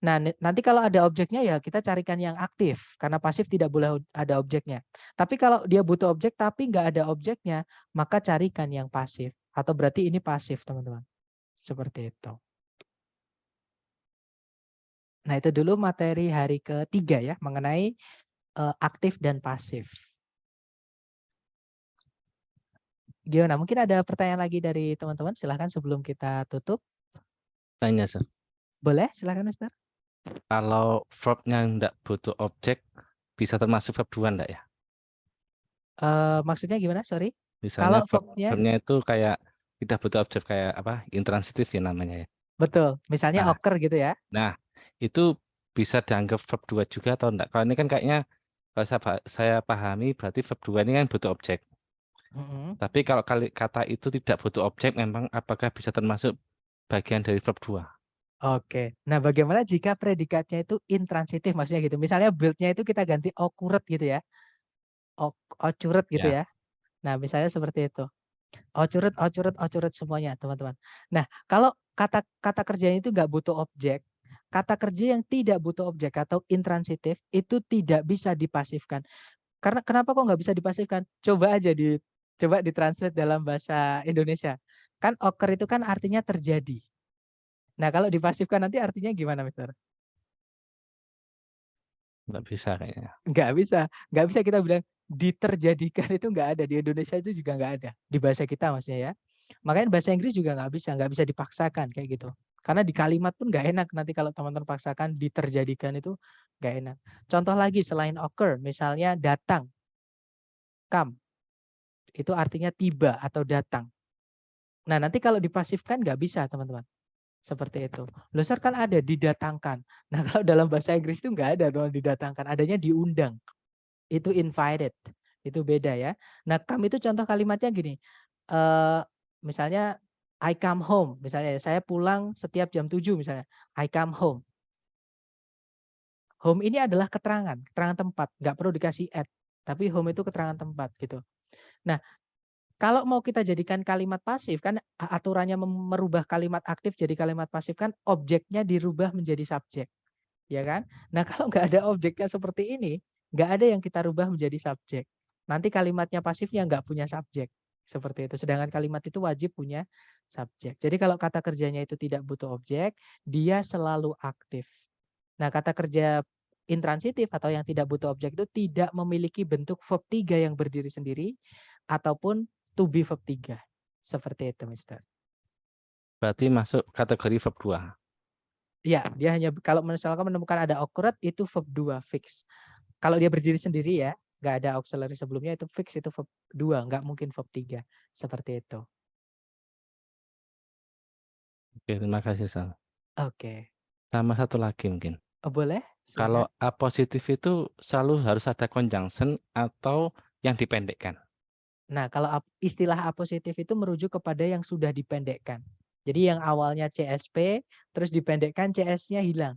Nah, nanti kalau ada objeknya ya kita carikan yang aktif, karena pasif tidak boleh ada objeknya. Tapi kalau dia butuh objek tapi nggak ada objeknya, maka carikan yang pasif. Atau berarti ini pasif, teman-teman. Seperti itu. Nah, itu dulu materi hari ketiga ya, mengenai aktif dan pasif. Gimana? Mungkin ada pertanyaan lagi dari teman-teman? Silahkan sebelum kita tutup. Tanya, Sir. Boleh, silahkan, Mister. Kalau verb-nya nggak butuh objek, bisa termasuk verb 2 enggak ya? Maksudnya gimana? Sorry. Misalnya Kalau verbnya verbnya itu kayak tidak butuh objek, kayak apa? Intransitif ya namanya ya. betul, misalnya Nah, occur gitu ya. nah itu bisa dianggap verb 2 juga atau enggak? Kalau ini kan kayaknya kalau saya pahami berarti verb 2 ini kan butuh objek. Mm-mm. Tapi kalau kata itu tidak butuh objek, memang apakah bisa termasuk bagian dari verb 2? Oke. Nah, bagaimana jika predikatnya itu intransitif, maksudnya gitu. Misalnya build-nya itu kita ganti occurred gitu ya. Occurred gitu Ya. ya. Nah, misalnya seperti itu. Occurred semuanya, teman-teman. Nah, kalau kata kerjanya itu nggak butuh objek, kata kerja yang tidak butuh objek atau intransitif itu tidak bisa dipasifkan. Karena kenapa kok nggak bisa dipasifkan? Coba ditranslate dalam bahasa Indonesia. Kan occur itu kan artinya terjadi. Nah, kalau dipasifkan nanti artinya gimana, Mister? Nggak bisa kayaknya. Nggak bisa kita bilang diterjadikan itu nggak ada di Indonesia, itu juga nggak ada di bahasa kita maksudnya ya. Makanya bahasa Inggris juga nggak bisa dipaksakan kayak gitu. Karena di kalimat pun nggak enak nanti kalau teman-teman paksakan diterjadikan itu nggak enak. Contoh lagi selain occur, misalnya datang, come, itu artinya tiba atau datang. Nah, nanti kalau dipasifkan nggak bisa, teman-teman. Seperti itu. Loser kan ada didatangkan. Nah, kalau dalam bahasa Inggris itu nggak ada tuh didatangkan, adanya diundang. Itu invited. Itu beda ya. Nah, come itu contoh kalimatnya gini. Misalnya I come home, misalnya saya pulang setiap jam 7 misalnya. I come home. Home ini adalah keterangan tempat, nggak perlu dikasih at. Tapi home itu keterangan tempat gitu. Nah, kalau mau kita jadikan kalimat pasif kan aturannya merubah kalimat aktif jadi kalimat pasif kan objeknya dirubah menjadi subjek. Ya kan? Nah, kalau nggak ada objeknya seperti ini, nggak ada yang kita rubah menjadi subjek. Nanti kalimatnya pasifnya nggak punya subjek. Seperti itu. Sedangkan kalimat itu wajib punya subjek. Jadi kalau kata kerjanya itu tidak butuh objek, dia selalu aktif. Nah, kata kerja intransitif atau yang tidak butuh objek itu tidak memiliki bentuk verb 3 yang berdiri sendiri ataupun to be verb 3. Seperti itu, Mister. Berarti masuk kategori verb 2. Iya, dia hanya kalau misalkan menemukan ada occurred itu verb 2 fix. Kalau dia berdiri sendiri ya, nggak ada auxiliary sebelumnya itu fix, itu verb 2, nggak mungkin verb 3. Seperti itu. Oke, terima kasih, Sal. Oke. Sama satu lagi mungkin. Boleh? Kalau Silakan. apositif itu selalu harus ada conjunction atau yang dipendekkan. Nah, kalau istilah apositif itu merujuk kepada yang sudah dipendekkan. Jadi yang awalnya CSP terus dipendekkan CS-nya hilang.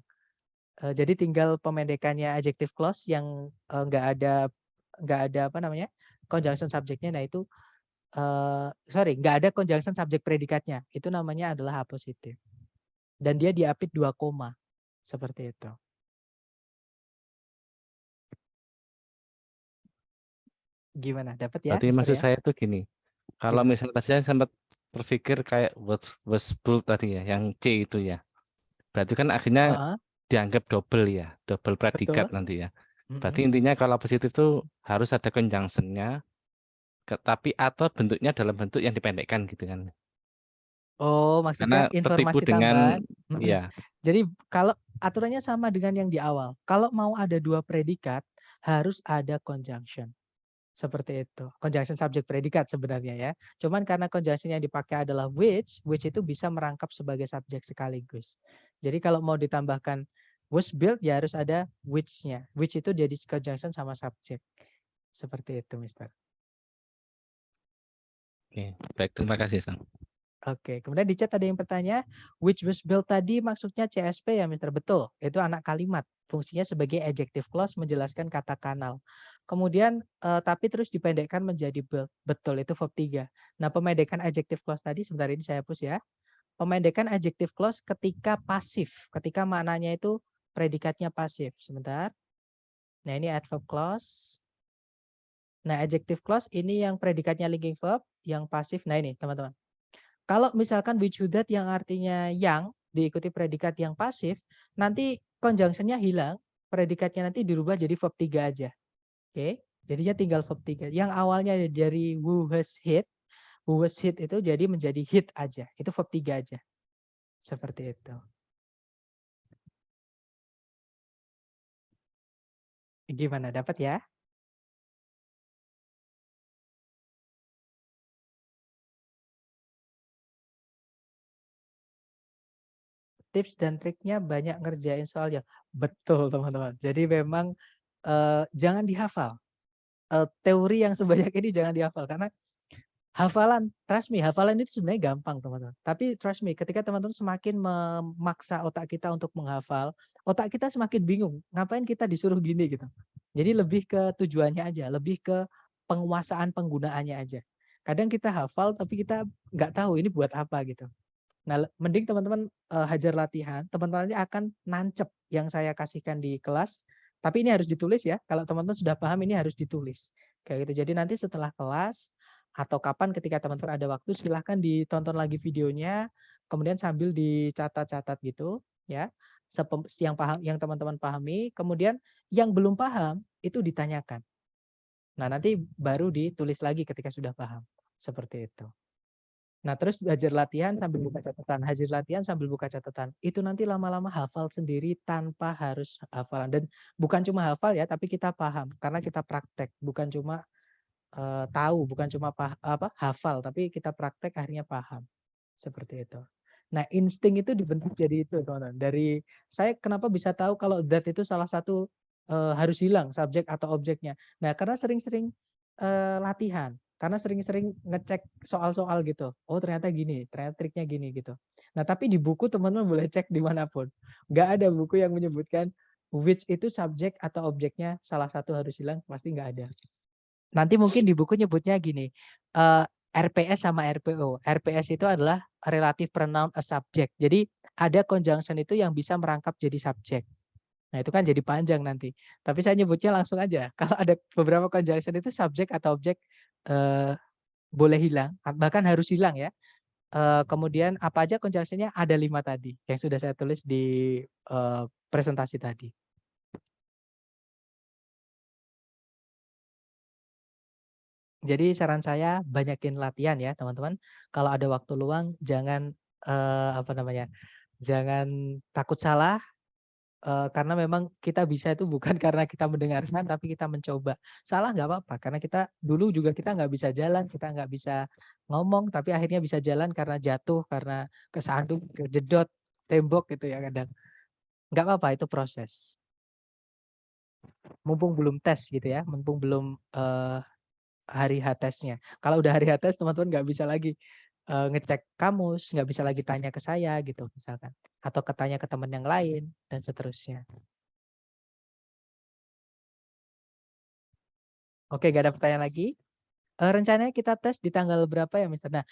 Jadi tinggal pemendekannya adjective clause yang nggak ada apa namanya conjunction subjeknya. Nah itu nggak ada conjunction subjek predikatnya. Itu namanya adalah apositif. Dan dia diapit 2 koma. Seperti itu. Gimana? Dapat ya, Berarti Mister maksud ya? saya itu gini. Kalau Gimana? misalnya tadi saya sempat berpikir kayak was bull tadi ya, yang C itu ya. Berarti kan akhirnya Heeh. dianggap double ya, double predikat Betul. nanti ya. Mm-mm. Berarti intinya kalau positif tuh harus ada conjunction-nya, tapi atau bentuknya dalam bentuk yang dipendekkan gitu kan. Oh, maksudnya Karena tertipu informasi dengan tambahan. Mm-mm. ya, Jadi kalau aturannya sama dengan yang di awal. Kalau mau ada 2 predikat, harus ada conjunction. Seperti itu. Conjunction subject predikat sebenarnya ya. Cuman karena conjunction yang dipakai adalah which itu bisa merangkap sebagai subjek sekaligus. Jadi kalau mau ditambahkan was built ya harus ada which-nya. Which itu jadi conjunction sama subjek. Seperti itu, Mister. oke. Baik, terima kasih, Sang. Oke, kemudian di chat ada yang bertanya, which was built tadi maksudnya CSP ya, Mister? Betul, itu anak kalimat. Fungsinya sebagai adjective clause menjelaskan kata kanal. Kemudian, tapi terus dipendekkan menjadi built. Betul, itu verb 3. Nah, pemendekan adjective clause tadi, sebentar ini saya hapus ya. Pemendekan adjective clause ketika pasif, ketika maknanya itu predikatnya pasif. Sebentar. Nah, ini adverb clause. Nah, adjective clause ini yang predikatnya linking verb, yang pasif. Nah, ini teman-teman. Kalau misalkan which who that yang artinya yang diikuti predikat yang pasif, nanti conjunction-nya hilang, predikatnya nanti dirubah jadi verb 3 aja. Oke, jadinya tinggal verb 3. Yang awalnya dari who was hit itu jadi menjadi hit aja. Itu verb 3 aja. Seperti itu. Gimana, dapat ya? Tips dan triknya banyak ngerjain soalnya. Betul, teman-teman. Jadi memang jangan dihafal. Teori yang sebanyak ini jangan dihafal karena hafalan, trust me, hafalan itu sebenarnya gampang, teman-teman. Tapi trust me, ketika teman-teman semakin memaksa otak kita untuk menghafal, otak kita semakin bingung. Ngapain kita disuruh gini gitu. Jadi lebih ke tujuannya aja, lebih ke penguasaan penggunaannya aja. Kadang kita hafal tapi kita nggak tahu ini buat apa gitu. Nah, mending teman-teman hajar latihan, teman-teman nanti akan nancep yang saya kasihkan di kelas. Tapi ini harus ditulis ya. Kalau teman-teman sudah paham ini harus ditulis. Kayak gitu. Jadi nanti setelah kelas atau kapan ketika teman-teman ada waktu silahkan ditonton lagi videonya, kemudian sambil dicatat-catat gitu ya. Yang paham, yang teman-teman pahami, kemudian yang belum paham itu ditanyakan. Nah, nanti baru ditulis lagi ketika sudah paham. Seperti itu. Nah, terus hajar latihan sambil buka catatan, hajar latihan sambil buka catatan. Itu nanti lama-lama hafal sendiri tanpa harus hafalan. Dan bukan cuma hafal ya, tapi kita paham karena kita praktek, bukan cuma tahu, bukan cuma hafal, tapi kita praktek akhirnya paham. Seperti itu. Nah, insting itu dibentuk jadi itu, teman-teman. Dari saya kenapa bisa tahu kalau that itu salah satu harus hilang subjek atau objeknya. Nah, karena sering-sering latihan. Karena sering-sering ngecek soal-soal gitu. Oh, ternyata gini, ternyata triknya gini gitu. Nah, tapi di buku teman-teman boleh cek dimanapun. Nggak ada buku yang menyebutkan which itu subjek atau objeknya salah satu harus hilang, pasti nggak ada. Nanti mungkin di buku nyebutnya gini, RPS sama RPO. RPS itu adalah relative pronoun a subject. Jadi ada conjunction itu yang bisa merangkap jadi subjek. Nah, itu kan jadi panjang nanti. Tapi saya nyebutnya langsung aja. Kalau ada beberapa conjunction itu subjek atau objek boleh hilang, bahkan harus hilang ya. Kemudian apa aja conjunction-nya? Ada 5 tadi yang sudah saya tulis di presentasi tadi. Jadi saran saya banyakin latihan ya teman-teman. Kalau ada waktu luang jangan jangan takut salah, karena memang kita bisa itu bukan karena kita mendengarkan tapi kita mencoba. Salah nggak apa-apa karena kita dulu juga kita nggak bisa jalan, kita nggak bisa ngomong tapi akhirnya bisa jalan karena jatuh, karena kesandung, kejedot tembok gitu ya kadang. Nggak apa-apa itu proses. Mumpung belum tes gitu ya, mumpung belum hari H tesnya. Kalau udah hari H tes teman-teman nggak bisa lagi ngecek kamus, nggak bisa lagi tanya ke saya gitu misalkan. Atau tanya ke teman yang lain dan seterusnya. Oke, nggak ada pertanyaan lagi. Rencananya kita tes di tanggal berapa ya, Mister? Nah,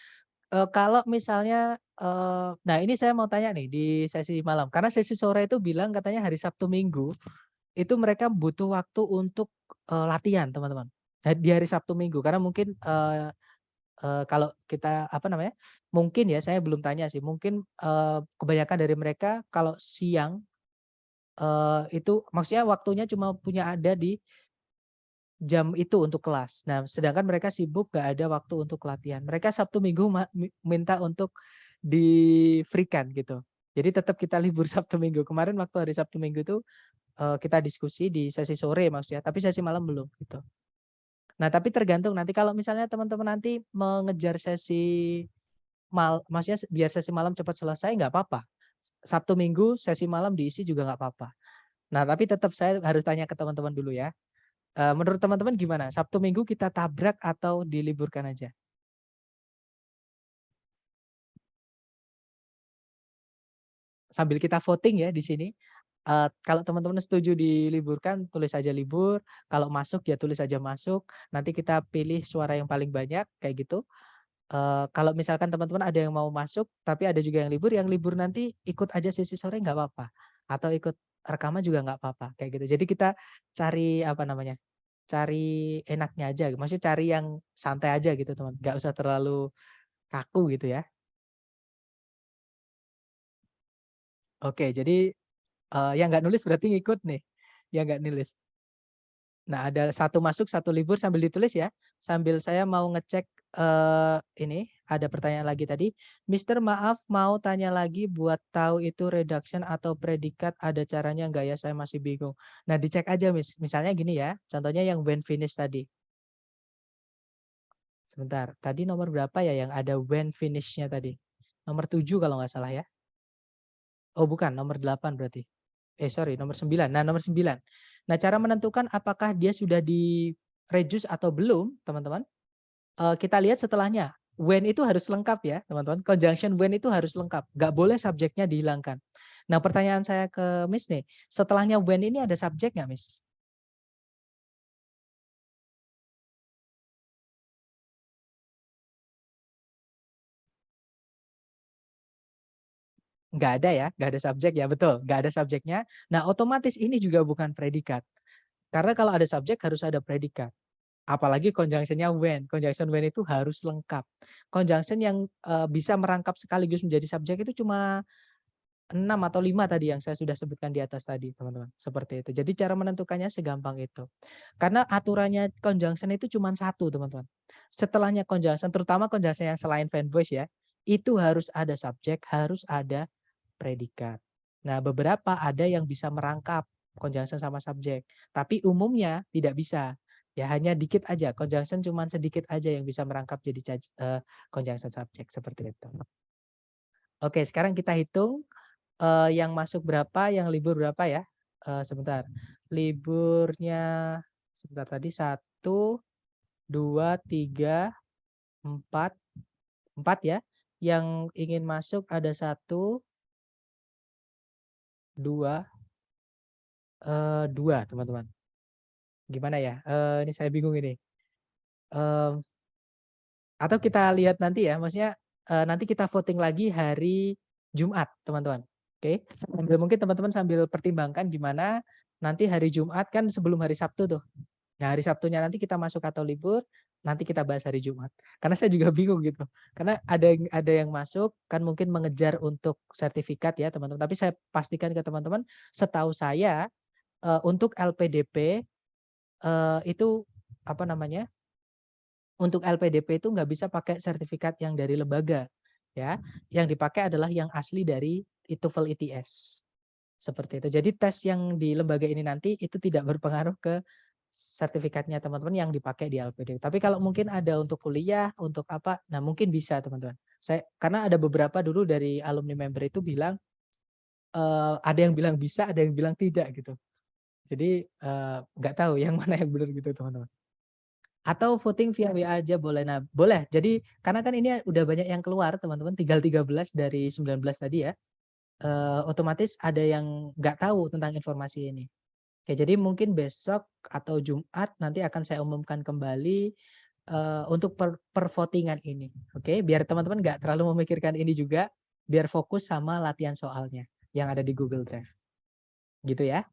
kalau misalnya, nah ini saya mau tanya nih di sesi malam, karena sesi sore itu bilang katanya hari Sabtu Minggu, itu mereka butuh waktu untuk, latihan teman-teman. Nah, di hari Sabtu Minggu karena mungkin, kalau kita mungkin ya saya belum tanya sih, mungkin, kebanyakan dari mereka kalau siang itu maksudnya waktunya cuma punya ada di jam itu untuk kelas. Nah, sedangkan mereka sibuk gak ada waktu untuk latihan. Mereka Sabtu Minggu minta untuk di-free-kan gitu. Jadi tetap kita libur Sabtu Minggu. Kemarin waktu hari Sabtu Minggu itu kita diskusi di sesi sore maksudnya, tapi sesi malam belum gitu. Nah, tapi tergantung nanti kalau misalnya teman-teman nanti mengejar sesi maksudnya biar sesi malam cepat selesai nggak apa-apa. Sabtu Minggu sesi malam diisi juga nggak apa-apa. Nah, tapi tetap saya harus tanya ke teman-teman dulu ya. Menurut teman-teman gimana? Sabtu Minggu kita tabrak atau diliburkan aja? Sambil kita voting ya di sini. Kalau teman-teman setuju diliburkan, tulis aja libur. Kalau masuk ya tulis aja masuk. Nanti kita pilih suara yang paling banyak kayak gitu. Kalau misalkan teman-teman ada yang mau masuk, tapi ada juga yang libur nanti ikut aja sesi sore nggak apa-apa. Atau ikut rekaman juga nggak apa-apa kayak gitu. Jadi kita cari apa namanya? Cari enaknya aja. Maksudnya cari yang santai aja gitu teman. Nggak usah terlalu kaku gitu ya. Oke, jadi yang nggak nulis berarti ngikut nih. Yang nggak nulis. Nah, ada satu masuk, satu libur sambil ditulis ya. Sambil saya mau ngecek ini ada pertanyaan lagi tadi. Mister maaf mau tanya lagi buat tahu itu reduction atau predikat ada caranya nggak ya? Saya masih bingung. Nah, dicek aja misalnya gini ya. Contohnya yang when finish tadi. Sebentar, tadi nomor berapa ya yang ada when finish-nya tadi? Nomor 7 kalau nggak salah ya. Oh bukan, nomor 8 berarti. Sorry, nomor 9. Nah, nomor 9. Nah, cara menentukan apakah dia sudah di-reduce atau belum, teman-teman, kita lihat setelahnya. When itu harus lengkap ya, teman-teman. Conjunction when itu harus lengkap. Nggak boleh subjeknya dihilangkan. Nah, pertanyaan saya ke Miss nih, setelahnya when ini ada subjek nggak, Miss? Nggak ada ya, nggak ada subjek ya, betul. Nggak ada subjeknya. Nah, otomatis ini juga bukan predikat. Karena kalau ada subjek harus ada predikat. Apalagi conjunction-nya when. Conjunction when itu harus lengkap. Conjunction yang bisa merangkap sekaligus menjadi subjek itu cuma 6 atau 5 tadi yang saya sudah sebutkan di atas tadi, teman-teman. Seperti itu. Jadi cara menentukannya segampang itu. Karena aturannya conjunction itu cuma satu, teman-teman. Setelahnya conjunction, terutama conjunction yang selain fan voice ya, itu harus ada subjek, harus ada predikat. Nah, beberapa ada yang bisa merangkap conjunction sama subjek, tapi umumnya tidak bisa. Ya hanya dikit aja, conjunction cuma sedikit aja yang bisa merangkap jadi conjunction subjek seperti itu. Oke, sekarang kita hitung yang masuk berapa, yang libur berapa ya. Sebentar. Liburnya sebentar tadi 1, 2, 3, 4. 4 ya. Yang ingin masuk ada 1, 2, 2 teman-teman. Gimana ya? Ini saya bingung ini. Atau kita lihat nanti ya, maksudnya nanti kita voting lagi hari Jumat, teman-teman. Oke, sambil mungkin teman-teman sambil pertimbangkan gimana nanti hari Jumat kan sebelum hari Sabtu tuh. Nah, hari Sabtunya nanti kita masuk atau libur, nanti kita bahas hari Jumat. Karena saya juga bingung gitu. Karena ada yang masuk kan mungkin mengejar untuk sertifikat ya, teman-teman. Tapi saya pastikan ke teman-teman, setahu saya untuk LPDP itu apa namanya? Untuk LPDP itu nggak bisa pakai sertifikat yang dari lembaga, ya. Yang dipakai adalah yang asli dari TOEFL ITS. Seperti itu. Jadi tes yang di lembaga ini nanti itu tidak berpengaruh ke sertifikatnya teman-teman yang dipakai di LPDP. Tapi kalau mungkin ada untuk kuliah, untuk apa, nah mungkin bisa teman-teman. Karena ada beberapa dulu dari alumni member itu bilang, ada yang bilang bisa, ada yang bilang tidak gitu. Jadi nggak tahu yang mana yang benar gitu teman-teman. Atau voting via WA aja boleh. Nah, boleh. Jadi karena kan ini udah banyak yang keluar, teman-teman, tinggal 13 dari 19 tadi ya. Otomatis ada yang nggak tahu tentang informasi ini. Oke, jadi mungkin besok atau Jumat nanti akan saya umumkan kembali untuk per votingan ini. Oke, biar teman-teman nggak terlalu memikirkan ini juga, biar fokus sama latihan soalnya yang ada di Google Drive. Gitu ya.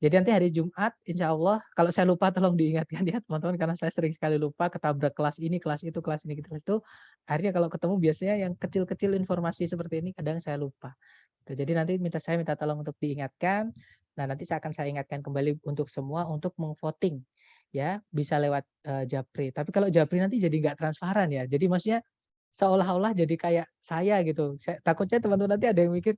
Jadi nanti hari Jumat insya Allah kalau saya lupa tolong diingatkan ya teman-teman karena saya sering sekali lupa ketabrak kelas ini, kelas itu, kelas ini, kelas itu. akhirnya kalau ketemu biasanya yang kecil-kecil informasi seperti ini kadang saya lupa. Jadi nanti saya minta tolong untuk diingatkan. Nah, nanti saya ingatkan kembali untuk semua untuk mengvoting ya, bisa lewat Japri. Tapi kalau Japri nanti jadi nggak transparan ya. Jadi maksudnya seolah-olah jadi kayak saya gitu. Takutnya teman-teman nanti ada yang mikir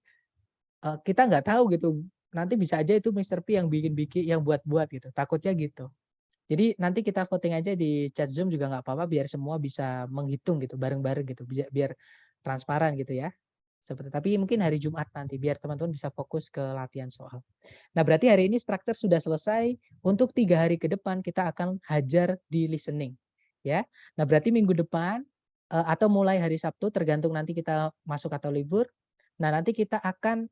kita nggak tahu gitu. Nanti bisa aja itu Mr. P yang bikin-bikin, yang buat-buat gitu. Takutnya gitu. Jadi nanti kita voting aja di chat Zoom juga nggak apa-apa biar semua bisa menghitung gitu bareng-bareng gitu. Biar transparan gitu ya. Tapi mungkin hari Jumat nanti biar teman-teman bisa fokus ke latihan soal. Nah, berarti hari ini struktur sudah selesai. Untuk 3 hari ke depan kita akan hajar di listening. Ya. Nah, berarti minggu depan atau mulai hari Sabtu tergantung nanti kita masuk atau libur. Nah, nanti kita akan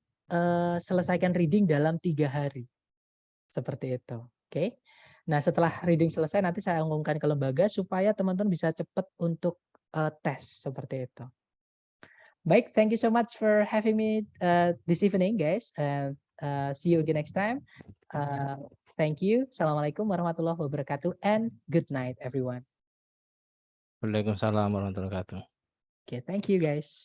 selesaikan reading dalam 3 hari. Seperti itu. Oke. Nah, setelah reading selesai nanti saya umumkan ke lembaga supaya teman-teman bisa cepat untuk tes seperti itu. Baik, thank you so much for having me this evening, guys. And see you again next time. Thank you. Assalamualaikum warahmatullahi wabarakatuh. And good night, everyone. Waalaikumsalam warahmatullahi wabarakatuh. Okay, thank you, guys.